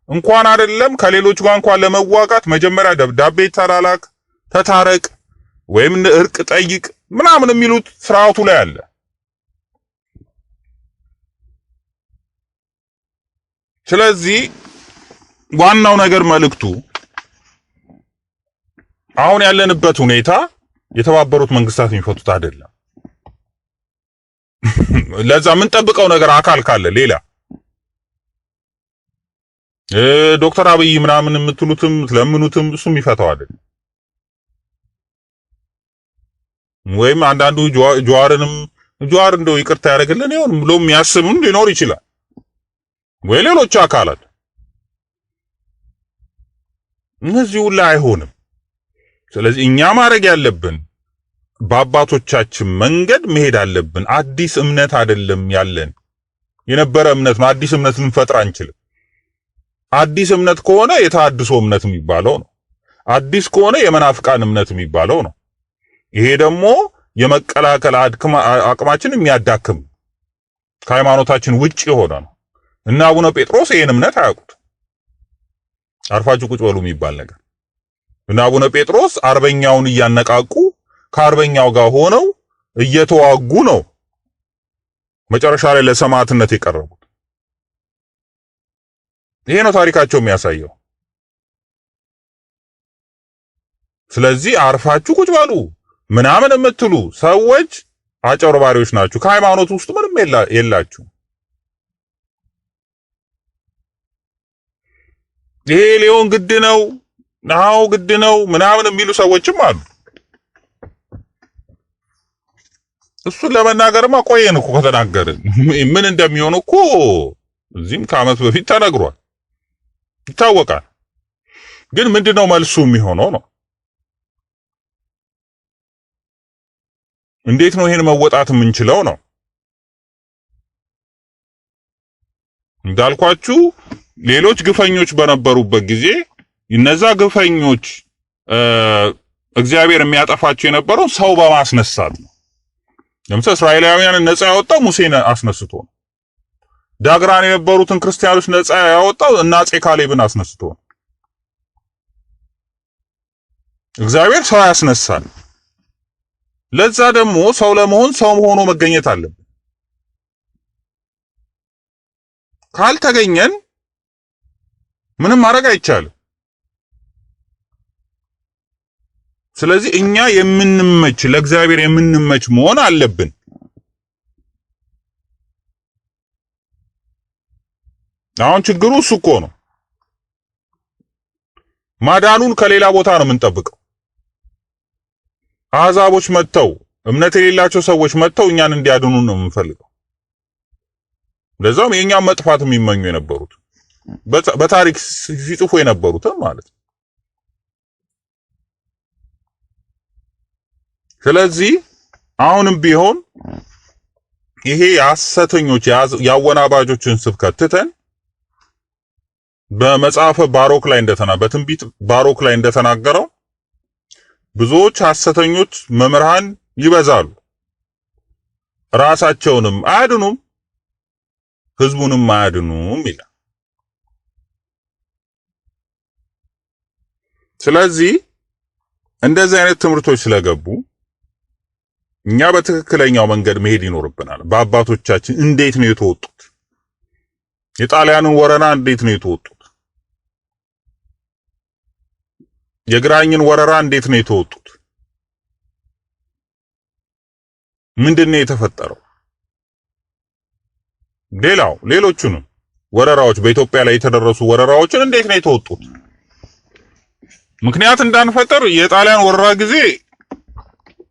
እንኳን አይደለም ከሌሎች ጋር እንኳን ለመዋጋት መጀመሪያ ደብዳቤ ተላላክ፣ ተታረቅ ወይም እርቅ ጠይቅ ምናምን የሚሉት ስርዓቱ ላይ አለ። ስለዚህ ዋናው ነገር መልእክቱ አሁን ያለንበት ሁኔታ የተባበሩት መንግስታት የሚፈቱት አይደለም። ለዛ ምን ጠብቀው ነገር አካል ካለ ሌላ ዶክተር አብይ ምናምን የምትሉትም ለምኑትም እሱም ይፈታው አይደለም። ወይም አንዳንዱ ጀዋር እንደው ይቅርታ ያደርግልን ይሁን ብሎ የሚያስብም ሊኖር ይችላል፣ ወይ ሌሎች አካላት። እነዚህ ሁሉ አይሆንም። ስለዚህ እኛ ማድረግ ያለብን በአባቶቻችን መንገድ መሄድ አለብን። አዲስ እምነት አይደለም ያለን፣ የነበረ እምነት ነው። አዲስ እምነት ልንፈጥር አንችልም። አዲስ እምነት ከሆነ የተሐድሶ እምነት የሚባለው ነው። አዲስ ከሆነ የመናፍቃን እምነት የሚባለው ነው። ይሄ ደግሞ የመቀላቀል አቅማችን የሚያዳክም ከሃይማኖታችን ውጪ የሆነ ነው እና አቡነ ጴጥሮስ ይሄን እምነት አያውቁት። አርፋችሁ ቁጭ በሉ የሚባል ነገር እና አቡነ ጴጥሮስ አርበኛውን እያነቃቁ ከአርበኛው ጋር ሆነው እየተዋጉ ነው መጨረሻ ላይ ለሰማዕትነት የቀረቡት። ይሄ ነው ታሪካቸው የሚያሳየው። ስለዚህ አርፋችሁ ቁጭ በሉ ምናምን የምትሉ ሰዎች አጨርባሪዎች ናችሁ። ከሃይማኖት ውስጥ ምንም የላችሁ። ይሄ ሊሆን ግድ ነው ናው ግድ ነው ምናምን የሚሉ ሰዎችም አሉ። እሱን ለመናገርማ ቆየን እኮ ከተናገርን ምን እንደሚሆን እኮ እዚህም ከዓመት በፊት ተነግሯል፣ ይታወቃል። ግን ምንድነው መልሱ የሚሆነው ነው? እንዴት ነው ይሄን መወጣት የምንችለው ነው? እንዳልኳችሁ ሌሎች ግፈኞች በነበሩበት ጊዜ እነዛ ግፈኞች እግዚአብሔር የሚያጠፋቸው የነበረው ሰው በማስነሳት ነው። ለምሳሌ እስራኤላውያንን ነፃ ያወጣው ሙሴን አስነስቶ ነው። ዳግራን የነበሩትን ክርስቲያኖች ነፃ ያወጣው እና አፄ ካሌብን አስነስቶ ነው። እግዚአብሔር ሰው ያስነሳል። ለዛ ደግሞ ሰው ለመሆን ሰው ሆኖ መገኘት አለብን። ካልተገኘን ምንም ማድረግ አይቻልም። ስለዚህ እኛ የምንመች ለእግዚአብሔር የምንመች መሆን አለብን። አሁን ችግሩ እሱ እኮ ነው። ማዳኑን ከሌላ ቦታ ነው የምንጠብቀው። አሕዛቦች መጥተው እምነት የሌላቸው ሰዎች መጥተው እኛን እንዲያድኑ ነው የምንፈልገው። ለዛም የኛን መጥፋት የሚመኙ የነበሩት በታሪክ ሲጽፉ የነበሩትም ማለት ነው። ስለዚህ አሁንም ቢሆን ይሄ የሐሰተኞች ያወናባጆችን ስብከት ትተን በመጽሐፈ ባሮክ ላይ በትንቢት ባሮክ ላይ እንደተናገረው ብዙዎች ሐሰተኞች መምህራን ይበዛሉ፣ ራሳቸውንም አያድኑም፣ ህዝቡንም አያድኑም ይላል። ስለዚህ እንደዚህ አይነት ትምህርቶች ስለገቡ እኛ በትክክለኛው መንገድ መሄድ ይኖርብናል። በአባቶቻችን እንዴት ነው የተወጡት? የጣሊያንን ወረራ እንዴት ነው የተወጡት? የግራኝን ወረራ እንዴት ነው የተወጡት? ምንድነው የተፈጠረው? ሌሎቹንም ወረራዎች በኢትዮጵያ ላይ የተደረሱ ወረራዎችን እንዴት ነው የተወጡት? ምክንያት እንዳንፈጠር የጣሊያን ወረራ ጊዜ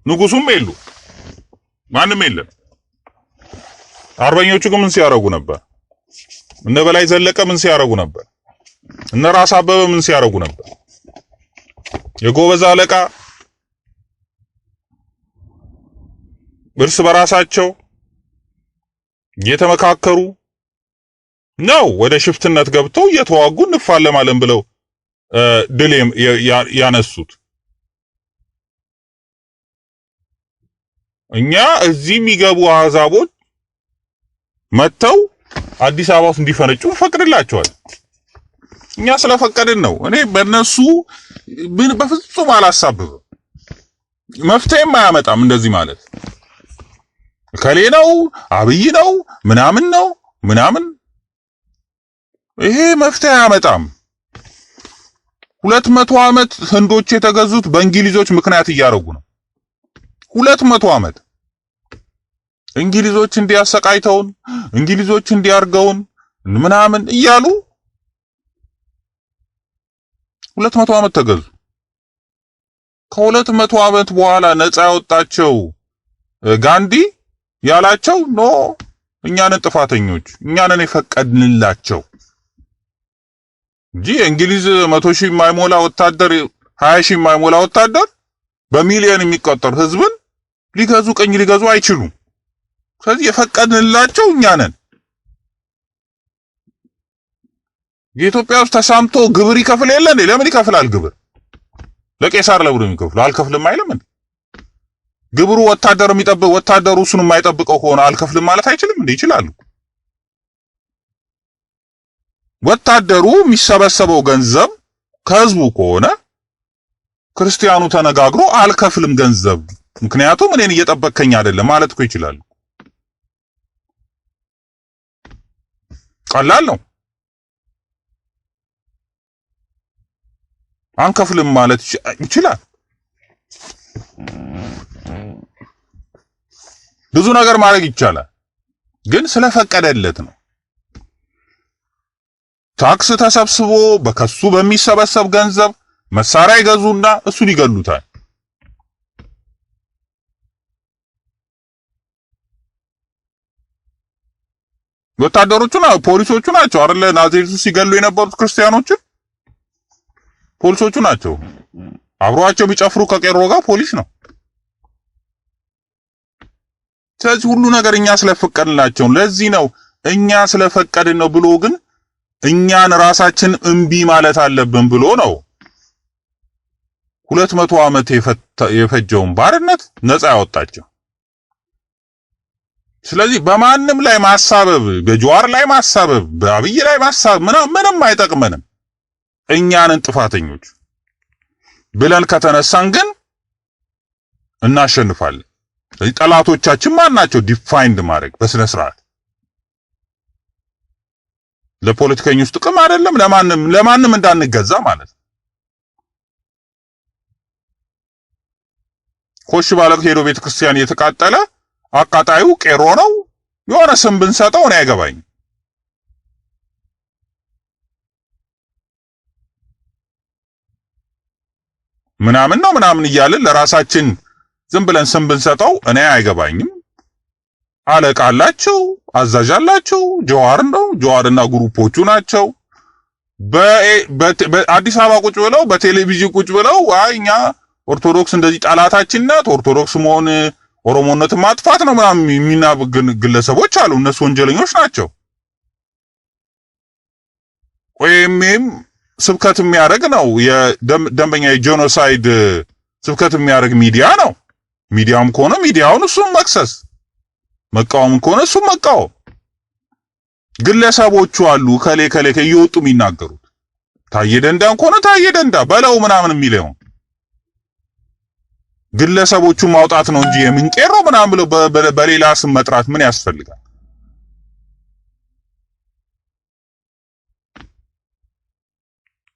ንጉሱም የሉ ማንም የለም። አርበኞቹ ግን ምን ሲያረጉ ነበር? እነ በላይ ዘለቀ ምን ሲያረጉ ነበር? እነ ራስ አበበ ምን ሲያረጉ ነበር? የጎበዝ አለቃ እርስ በራሳቸው እየተመካከሩ ነው ወደ ሽፍትነት ገብተው እየተዋጉ እንፋለማለን ብለው ድል ያነሱት። እኛ እዚህ የሚገቡ አሕዛቦች መተው አዲስ አበባ ውስጥ እንዲፈነጩ ፈቅድላቸዋል። እኛ ስለፈቀድን ነው። እኔ በእነሱ በፍጹም አላሳብብም። መፍትሄም አያመጣም እንደዚህ ማለት። ከሌ ነው አብይ ነው ምናምን ነው ምናምን፣ ይሄ መፍትሄ አያመጣም። 200 ዓመት ህንዶች የተገዙት በእንግሊዞች ምክንያት እያደረጉ ነው። 200 ዓመት እንግሊዞች እንዲያሰቃይተውን እንግሊዞች እንዲያርገውን ምናምን እያሉ 200 ዓመት ተገዙ። ከ200 ዓመት በኋላ ነፃ ያወጣቸው ጋንዲ ያላቸው ኖ እኛንን ጥፋተኞች እኛንን የፈቀድንላቸው እንጂ እንግሊዝ 100,000 የማይሞላ ወታደር 20,000 የማይሞላ ወታደር በሚሊዮን የሚቆጠር ህዝብን ሊገዙ ቀኝ ሊገዙ አይችሉም። ስለዚህ የፈቀድንላቸው እኛ ነን። የኢትዮጵያ ውስጥ ተሳምቶ ግብር ይከፍል የለ እንዴ? ለምን ይከፍላል ግብር? ለቄሳር ለብሩ የሚከፍሉ አልከፍልም አይልም እንዴ? ግብሩ ወታደር የሚጠብቅ ወታደሩ እሱን የማይጠብቀው ከሆነ አልከፍልም ማለት አይችልም እንዴ? ይችላሉ። ወታደሩ የሚሰበሰበው ገንዘብ ከህዝቡ ከሆነ ክርስቲያኑ ተነጋግሮ አልከፍልም ገንዘብ ምክንያቱም እኔን እየጠበቅከኝ አይደለም ማለት እኮ ይችላሉ። ቀላል ነው። አንከፍልም ማለት ይችላል። ብዙ ነገር ማድረግ ይቻላል፣ ግን ስለፈቀደለት ነው። ታክስ ተሰብስቦ በከሱ በሚሰበሰብ ገንዘብ መሳሪያ ይገዙና እሱን ይገሉታል። ወታደሮቹ ፖሊሶቹ ናቸው አይደል? ናዝሬት ውስጥ ሲገሉ የነበሩት ክርስቲያኖችን ፖሊሶቹ ናቸው። አብሯቸው ቢጨፍሩ ከቄሮ ጋር ፖሊስ ነው። ስለዚህ ሁሉ ነገር እኛ ስለፈቀድንላቸው፣ ለዚህ ነው እኛ ስለፈቀድን ነው ብሎ ግን እኛን ራሳችን እምቢ ማለት አለብን ብሎ ነው 200 ዓመት የፈጀውን ባርነት ነፃ ያወጣቸው። ስለዚህ በማንም ላይ ማሳበብ፣ በጀዋር ላይ ማሳበብ፣ በአብይ ላይ ማሳበብ ምንም አይጠቅመንም። እኛንን ጥፋተኞች ብለን ከተነሳን ግን እናሸንፋለን። ስለዚህ ጠላቶቻችን ማን ናቸው? ዲፋይንድ ማድረግ በስነ ስርዓት ለፖለቲከኞች ጥቅም አይደለም፣ ለማንም እንዳንገዛ ማለት ነው። ኮሽ ባለቅ ሄዶ ቤተክርስቲያን እየተቃጠለ አቃጣዩ ቄሮ ነው የሆነ ስም ብንሰጠው ነው አይገባኝ። ምናምን ነው ምናምን እያልን ለራሳችን ዝም ብለን ስም ብንሰጠው እኔ አይገባኝም። አለቃ አላቸው፣ አዛዥ አላቸው። ጀዋር ነው፣ ጀዋርና ግሩፖቹ ናቸው። በአዲስ አበባ ቁጭ ብለው በቴሌቪዥን ቁጭ ብለው እኛ ኦርቶዶክስ እንደዚህ ጠላታችን ናት፣ ኦርቶዶክስ መሆን ኦሮሞነትን ማጥፋት ነው ምናምን የሚናገሩ ግለሰቦች አሉ። እነሱ ወንጀለኞች ናቸው። ወይም ስብከት የሚያደርግ ነው የደንበኛ የጄኖሳይድ ስብከት የሚያደርግ ሚዲያ ነው። ሚዲያም ከሆነ ሚዲያውን እሱም መክሰስ፣ መቃወም ከሆነ እሱም መቃወም። ግለሰቦቹ አሉ ከሌ እየወጡ የሚናገሩት። ታየ ደንዳን ከሆነ ታየ ደንዳ በለው ምናምን የሚለው ግለሰቦቹ ማውጣት ነው እንጂ የምንቄሮ ምናምን ብለው በሌላ ስም መጥራት ምን ያስፈልጋል?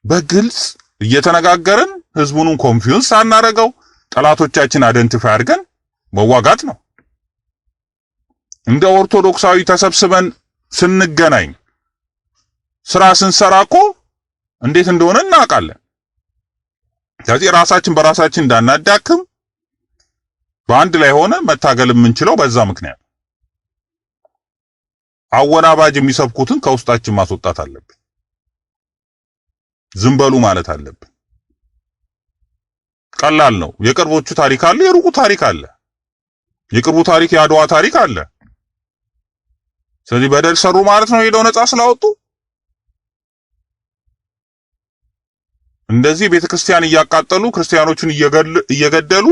በግልጽ እየተነጋገርን ህዝቡንም ኮንፊውንስ አናረገው፣ ጠላቶቻችን አይደንቲፋይ አድርገን መዋጋት ነው። እንደ ኦርቶዶክሳዊ ተሰብስበን ስንገናኝ ስራ ስንሰራ እኮ እንዴት እንደሆነ እናውቃለን። ስለዚህ ራሳችን በራሳችን እንዳናዳክም በአንድ ላይ ሆነ መታገል የምንችለው በዛ ምክንያት አወናባጅ የሚሰብኩትን ከውስጣችን ማስወጣት አለብን። ዝም በሉ ማለት አለብን። ቀላል ነው። የቅርቦቹ ታሪክ አለ፣ የሩቁ ታሪክ አለ። የቅርቡ ታሪክ የአድዋ ታሪክ አለ። ስለዚህ በደል ሰሩ ማለት ነው ሄደው ነፃ ስላወጡ። እንደዚህ ቤተክርስቲያን እያቃጠሉ ክርስቲያኖችን እየገደሉ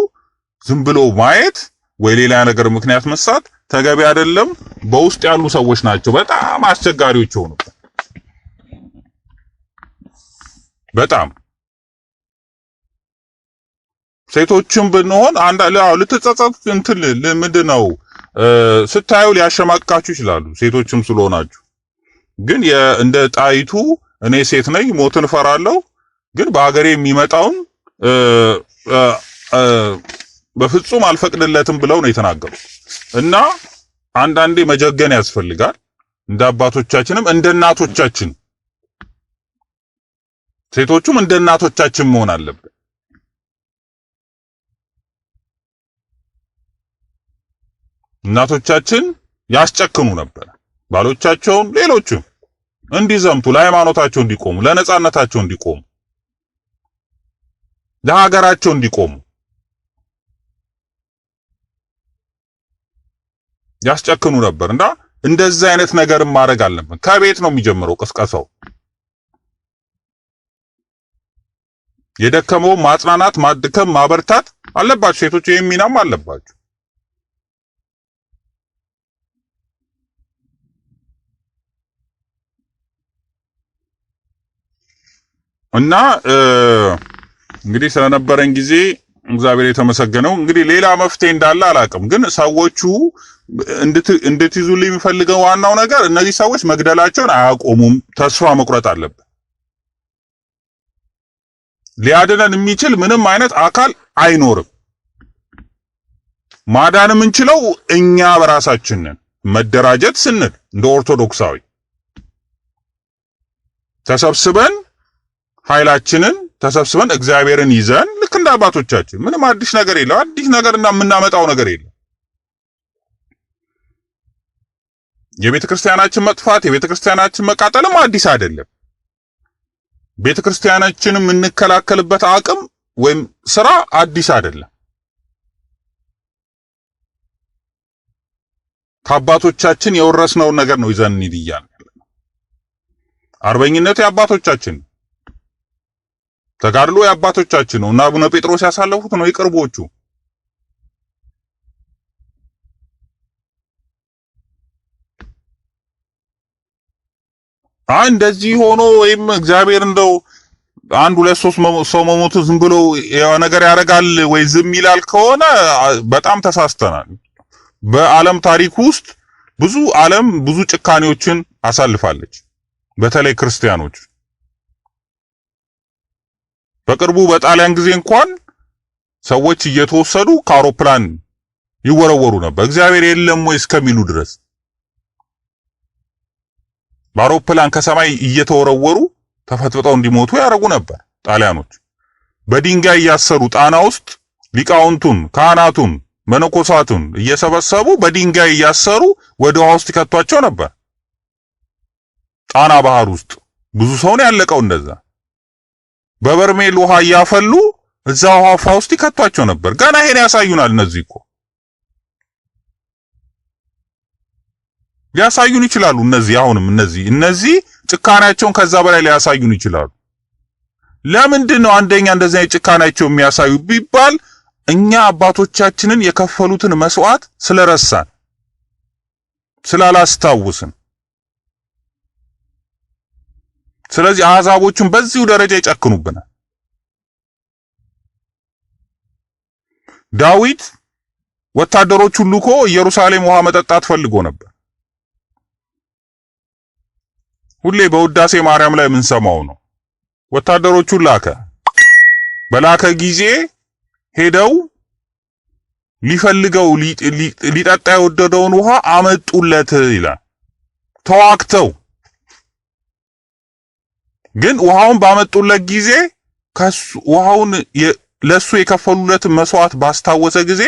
ዝም ብሎ ማየት ወይ ሌላ ነገር ምክንያት መሳት ተገቢ አይደለም። በውስጥ ያሉ ሰዎች ናቸው በጣም አስቸጋሪዎች የሆኑት። በጣም ሴቶችም ብንሆን አንድ ልትጸጸት እንትን ምንድነው ስታዩ ሊያሸማቅቃችሁ ይችላሉ ሴቶችም ስለሆናችሁ። ግን እንደ ጣይቱ እኔ ሴት ነኝ ሞትን እፈራለሁ ግን በአገሬ የሚመጣውን በፍጹም አልፈቅድለትም ብለው ነው የተናገሩት። እና አንዳንዴ መጀገን ያስፈልጋል። እንደ አባቶቻችንም እንደ እናቶቻችን ሴቶቹም እንደ እናቶቻችን መሆን አለብን። እናቶቻችን ያስጨክኑ ነበር ባሎቻቸውን፣ ሌሎችም እንዲዘምቱ፣ ለሃይማኖታቸው እንዲቆሙ፣ ለነጻነታቸው እንዲቆሙ፣ ለሀገራቸው እንዲቆሙ ያስጨክኑ ነበር። እና እንደዚህ አይነት ነገርም ማድረግ አለብን። ከቤት ነው የሚጀምረው ቅስቀሳው። የደከመው ማጽናናት፣ ማድከም፣ ማበርታት አለባችሁ ሴቶች። ይሄን ሚናም አለባችሁ። እና እንግዲህ ስለነበረን ጊዜ እግዚአብሔር የተመሰገነው። እንግዲህ ሌላ መፍትሄ እንዳለ አላውቅም፣ ግን ሰዎቹ እንድትይዙልኝ የሚፈልገው ዋናው ነገር እነዚህ ሰዎች መግደላቸውን አያቆሙም። ተስፋ መቁረጥ አለብን። ሊያድነን የሚችል ምንም አይነት አካል አይኖርም። ማዳን የምንችለው እኛ በራሳችን ነን። መደራጀት ስንል እንደ ኦርቶዶክሳዊ ተሰብስበን ኃይላችንን ተሰብስበን እግዚአብሔርን ይዘን ልክ እንደ አባቶቻችን ምንም አዲስ ነገር የለም። አዲስ ነገርና የምናመጣው ነገር የለም። የቤተክርስቲያናችን መጥፋት የቤተክርስቲያናችን መቃጠልም አዲስ አይደለም። ቤተክርስቲያናችንን የምንከላከልበት አቅም ወይም ስራ አዲስ አይደለም። ከአባቶቻችን የወረስነውን ነገር ነው ይዘን እንይያለን። አርበኝነት የአባቶቻችን፣ ተጋድሎ የአባቶቻችን ነው እና አቡነ ጴጥሮስ ያሳለፉት ነው የቅርቦቹ። እንደዚህ ሆኖ ወይም እግዚአብሔር እንደው አንድ ሁለት ሶስት ሰው መሞቱ ዝም ብሎ ነገር ያደርጋል ወይ ዝም ይላል ከሆነ በጣም ተሳስተናል። በዓለም ታሪክ ውስጥ ዓለም ብዙ ጭካኔዎችን አሳልፋለች። በተለይ ክርስቲያኖች በቅርቡ በጣሊያን ጊዜ እንኳን ሰዎች እየተወሰዱ ከአውሮፕላን ይወረወሩ ነበር እግዚአብሔር የለም ወይ እስከሚሉ ድረስ። በአውሮፕላን ከሰማይ እየተወረወሩ ተፈጥፍጠው እንዲሞቱ ያደርጉ ነበር ጣሊያኖች። በድንጋይ እያሰሩ ጣና ውስጥ ሊቃውንቱን፣ ካህናቱን፣ መነኮሳቱን እየሰበሰቡ በድንጋይ እያሰሩ ወደ ውሃ ውስጥ ይከቷቸው ነበር። ጣና ባህር ውስጥ ብዙ ሰው ነው ያለቀው እንደዛ። በበርሜል ውሃ እያፈሉ እዛ ውሃ ውስጥ ይከቷቸው ነበር። ገና ይሄን ያሳዩናል። እነዚህ እኮ ሊያሳዩን ይችላሉ። አሁንም እነዚህ ጭካናቸውን ከዛ በላይ ሊያሳዩን ይችላሉ። ለምንድን ነው አንደኛ እንደዚህ አይነት ጭካናቸው የሚያሳዩ ቢባል እኛ አባቶቻችንን የከፈሉትን መስዋዕት ስለረሳን፣ ስላላስታውስን። ስለዚህ አሕዛቦቹን በዚሁ ደረጃ ይጨክኑብናል። ዳዊት ወታደሮቹን ልኮ ኢየሩሳሌም ውሃ መጠጣት ፈልጎ ነበር። ሁሌ በውዳሴ ማርያም ላይ የምንሰማው ነው። ወታደሮቹን ላከ። በላከ ጊዜ ሄደው ሊፈልገው ሊጠጣ የወደደውን ውሃ አመጡለት ይላል። ተዋክተው ግን ውሃውን ባመጡለት ጊዜ ውሃውን ለሱ የከፈሉለት መስዋዕት ባስታወሰ ጊዜ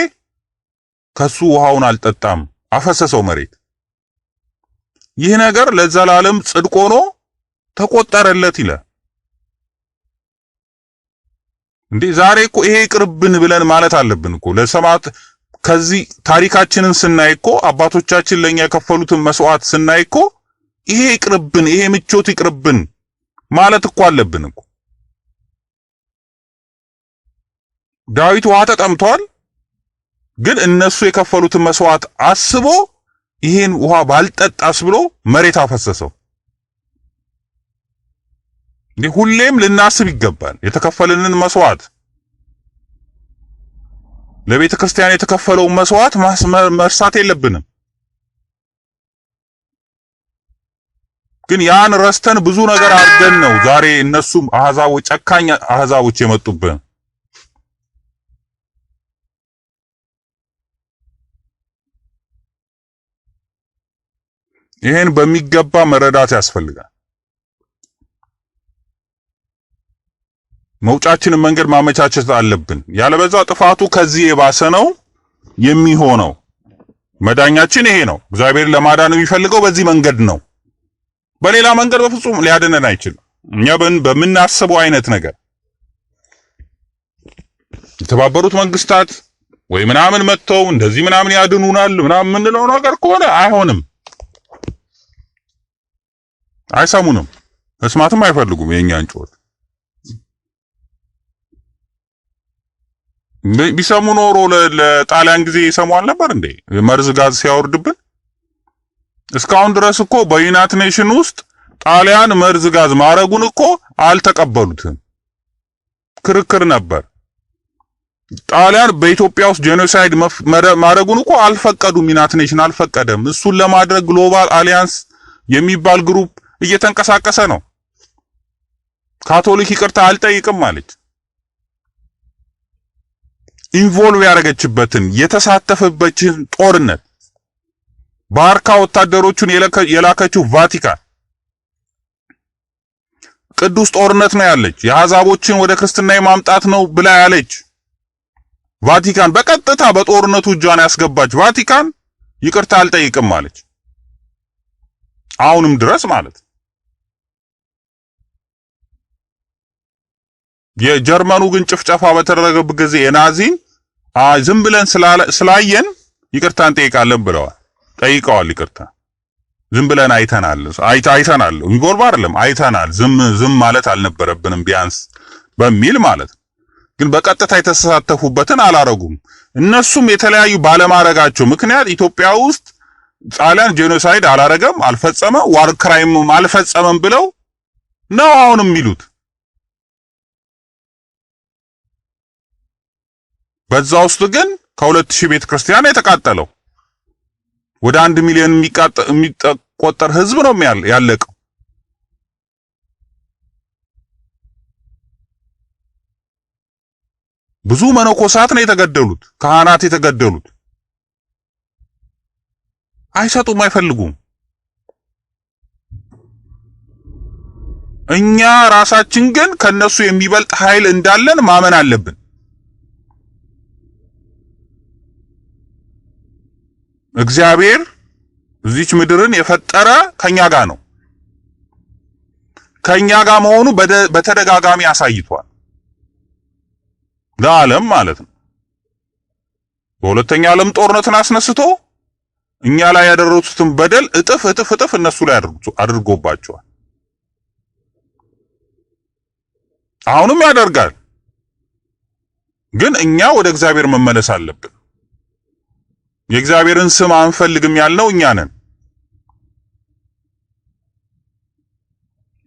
ከሱ ውሃውን አልጠጣም፣ አፈሰሰው መሬት። ይህ ነገር ለዘላለም ጽድቅ ሆኖ ተቆጠረለት ይላል። እንዴ ዛሬ እኮ ይሄ ይቅርብን ብለን ማለት አለብን እኮ ለሰማዕት። ከዚህ ታሪካችንን ስናይ እኮ አባቶቻችን ለኛ የከፈሉትን መስዋዕት ስናይ እኮ ይሄ ይቅርብን፣ ይሄ ምቾት ይቅርብን ማለት እኮ አለብን እኮ። ዳዊት ውሃ ተጠምቷል። ግን እነሱ የከፈሉትን መስዋዕት አስቦ ይሄን ውሃ ባልጠጣስ ብሎ መሬት አፈሰሰው። ሁሌም ልናስብ ይገባል። የተከፈለንን መስዋዕት ለቤተ ክርስቲያን የተከፈለውን መስዋዕት መርሳት የለብንም። ግን ያን ረስተን ብዙ ነገር አድርገን ነው ዛሬ እነሱም አህዛቦች ጨካኝ አህዛቦች የመጡብን። ይሄን በሚገባ መረዳት ያስፈልጋል። መውጫችንን መንገድ ማመቻቸት አለብን። ያለበዛ ጥፋቱ ከዚህ የባሰ ነው የሚሆነው። መዳኛችን ይሄ ነው። እግዚአብሔር ለማዳን የሚፈልገው በዚህ መንገድ ነው። በሌላ መንገድ በፍጹም ሊያድነን አይችልም። እኛ በምናስበው አይነት ነገር የተባበሩት መንግስታት ወይ ምናምን መጥተው እንደዚህ ምናምን ያድኑናል ምናምን ምንለው ነገር ከሆነ አይሆንም። አይሰሙንም፣ መስማትም አይፈልጉም የኛን ጩኸት። ቢሰሙ ኖሮ ለጣሊያን ጊዜ ይሰሙ አልነበር እንዴ? መርዝ ጋዝ ሲያወርድብን። እስካሁን ድረስ እኮ በዩናይትድ ኔሽን ውስጥ ጣሊያን መርዝ ጋዝ ማረጉን እኮ አልተቀበሉትም። ክርክር ነበር። ጣሊያን በኢትዮጵያ ውስጥ ጄኖሳይድ ማረጉን እኮ አልፈቀዱም። ዩናይትድ ኔሽን አልፈቀደም። እሱን ለማድረግ ግሎባል አሊያንስ የሚባል ግሩፕ እየተንቀሳቀሰ ነው። ካቶሊክ ይቅርታ አልጠይቅም አለች። ኢንቮልቭ ያደረገችበትን የተሳተፈበችን ጦርነት ባርካ ወታደሮቹን የላከችው ቫቲካን ቅዱስ ጦርነት ነው ያለች። የአሕዛቦችን ወደ ክርስትና የማምጣት ነው ብላ ያለች ቫቲካን በቀጥታ በጦርነቱ እጇን ያስገባች ቫቲካን ይቅርታ አልጠይቅም አለች። አሁንም ድረስ ማለት የጀርመኑ ግን ጭፍጨፋ በተደረገበት ጊዜ የናዚን ዝም ብለን ስላየን ይቅርታ እንጠይቃለን ብለዋል። ጠይቀዋል ይቅርታ። ዝም ብለን አይተናል ኢንቮልቭ አይደለም አይተናል፣ ዝም ማለት አልነበረብንም ቢያንስ በሚል ማለት ነው። ግን በቀጥታ የተሳተፉበትን አላረጉም። እነሱም የተለያዩ ባለማረጋቸው ምክንያት ኢትዮጵያ ውስጥ ጣሊያን ጄኖሳይድ አላረገም፣ አልፈጸመ፣ ዋር ክራይም አልፈጸመም ብለው ነው አሁንም የሚሉት። በዛ ውስጥ ግን ከ2000 ቤተ ክርስቲያን የተቃጠለው ወደ 1 ሚሊዮን የሚቆጠር ህዝብ ነው ያለቀው። ብዙ መነኮሳት ነው የተገደሉት፣ ካህናት የተገደሉት። አይሰጡም፣ አይፈልጉም። እኛ ራሳችን ግን ከነሱ የሚበልጥ ኃይል እንዳለን ማመን አለብን። እግዚአብሔር እዚች ምድርን የፈጠረ ከኛ ጋር ነው። ከኛ ጋር መሆኑ በተደጋጋሚ አሳይቷል። ለዓለም ማለት ነው። በሁለተኛ ዓለም ጦርነትን አስነስቶ እኛ ላይ ያደረሱትን በደል እጥፍ እነሱ ላይ አድርጎባቸዋል። አሁንም ያደርጋል። ግን እኛ ወደ እግዚአብሔር መመለስ አለብን። የእግዚአብሔርን ስም አንፈልግም ያልነው እኛ ነን።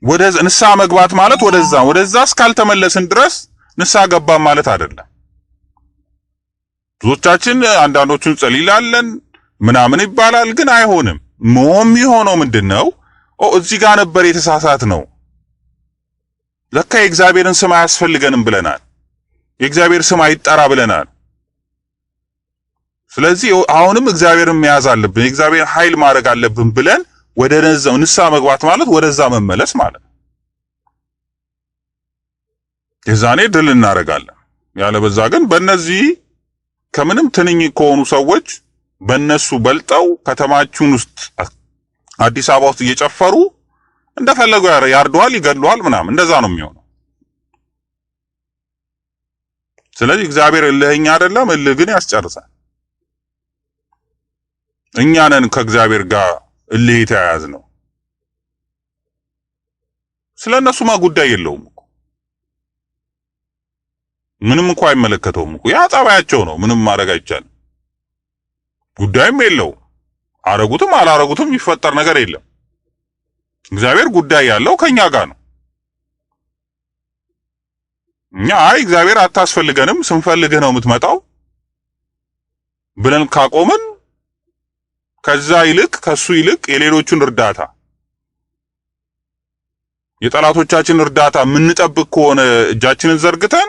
ወደ ንስሐ መግባት ማለት ወደዛ እስካልተመለስን ድረስ ንስሐ ገባን ማለት አይደለም። ብዙዎቻችን አንዳንዶቹን ጸልይላለን ምናምን ይባላል፣ ግን አይሆንም። የሚሆነው ምንድነው? እዚህ ጋር ነበር የተሳሳት ነው። ለካ የእግዚአብሔርን ስም አያስፈልገንም ብለናል። የእግዚአብሔር ስም አይጠራ ብለናል። ስለዚህ አሁንም እግዚአብሔርን መያዝ አለብን፣ የእግዚአብሔር ኃይል ማድረግ አለብን ብለን ወደ ንስሐ መግባት ማለት ወደዛ መመለስ ማለት ነው። የዛኔ ድል እናደርጋለን። ያለበዛ ግን በእነዚህ ከምንም ትንኝ ከሆኑ ሰዎች በእነሱ በልጠው ከተማችን ውስጥ አዲስ አበባ ውስጥ እየጨፈሩ እንደፈለጉ ያርደዋል፣ ይገድለዋል ምናምን እንደዛ ነው የሚሆነው። ስለዚህ እግዚአብሔር እልህኛ አይደለም፣ እልህ ግን ያስጨርሳል። እኛ ነን ከእግዚአብሔር ጋር እልህ የተያያዝ ነው። ስለነሱማ ጉዳይ የለውም እኮ ምንም እንኳን አይመለከተውም እኮ ያ ጸባያቸው ነው። ምንም ማድረግ አይቻልም። ጉዳይም የለው። አረጉትም አላረጉትም የሚፈጠር ነገር የለም። እግዚአብሔር ጉዳይ ያለው ከኛ ጋር ነው። እኛ አይ እግዚአብሔር አታስፈልገንም ስንፈልግህ ነው የምትመጣው ብለን ካቆምን ከዛ ይልቅ ከሱ ይልቅ የሌሎቹን እርዳታ የጠላቶቻችን እርዳታ የምንጠብቅ ከሆነ እጃችንን ዘርግተን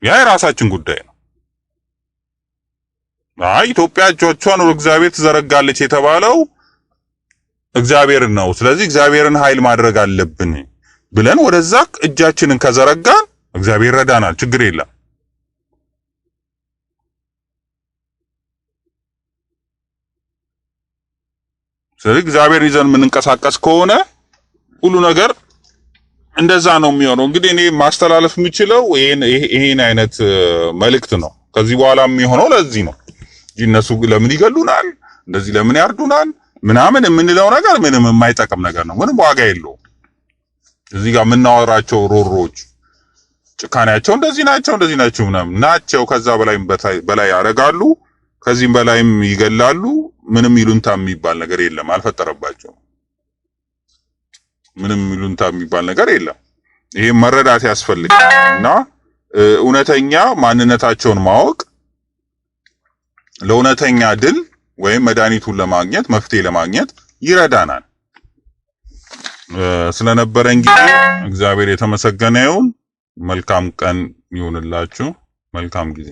ያ የራሳችን ጉዳይ ነው። አይ ኢትዮጵያ እጆቿን ወደ እግዚአብሔር ትዘረጋለች የተባለው እግዚአብሔርን ነው። ስለዚህ እግዚአብሔርን ኃይል ማድረግ አለብን ብለን ወደዛ እጃችንን ከዘረጋን እግዚአብሔር ረዳናል፣ ችግር የለም። ስለዚህ እግዚአብሔር ይዘን የምንንቀሳቀስ ከሆነ ሁሉ ነገር እንደዛ ነው የሚሆነው። እንግዲህ እኔ ማስተላለፍ የምችለው ይሄን አይነት መልእክት ነው። ከዚህ በኋላ የሚሆነው ለዚህ ነው። እነሱ ለምን ይገሉናል፣ እንደዚህ ለምን ያርዱናል ምናምን የምንለው ነገር ምንም የማይጠቅም ነገር ነው። ምንም ዋጋ የለውም። እዚህ ጋር የምናወራቸው ሮሮዎች ጭካኔያቸው እንደዚህ ናቸው ምናምን ናቸው። ከዛ በላይ ያደርጋሉ፣ ከዚህም በላይም ይገላሉ። ምንም ይሉንታ የሚባል ነገር የለም፣ አልፈጠረባቸውም። ምንም ይሉንታ የሚባል ነገር የለም። ይሄ መረዳት ያስፈልጋል እና እውነተኛ ማንነታቸውን ማወቅ ለእውነተኛ ድል ወይም መድኃኒቱን ለማግኘት መፍትሄ ለማግኘት ይረዳናል። ስለነበረን ጊዜ እግዚአብሔር የተመሰገነ ይሁን። መልካም ቀን ይሁንላችሁ። መልካም ጊዜ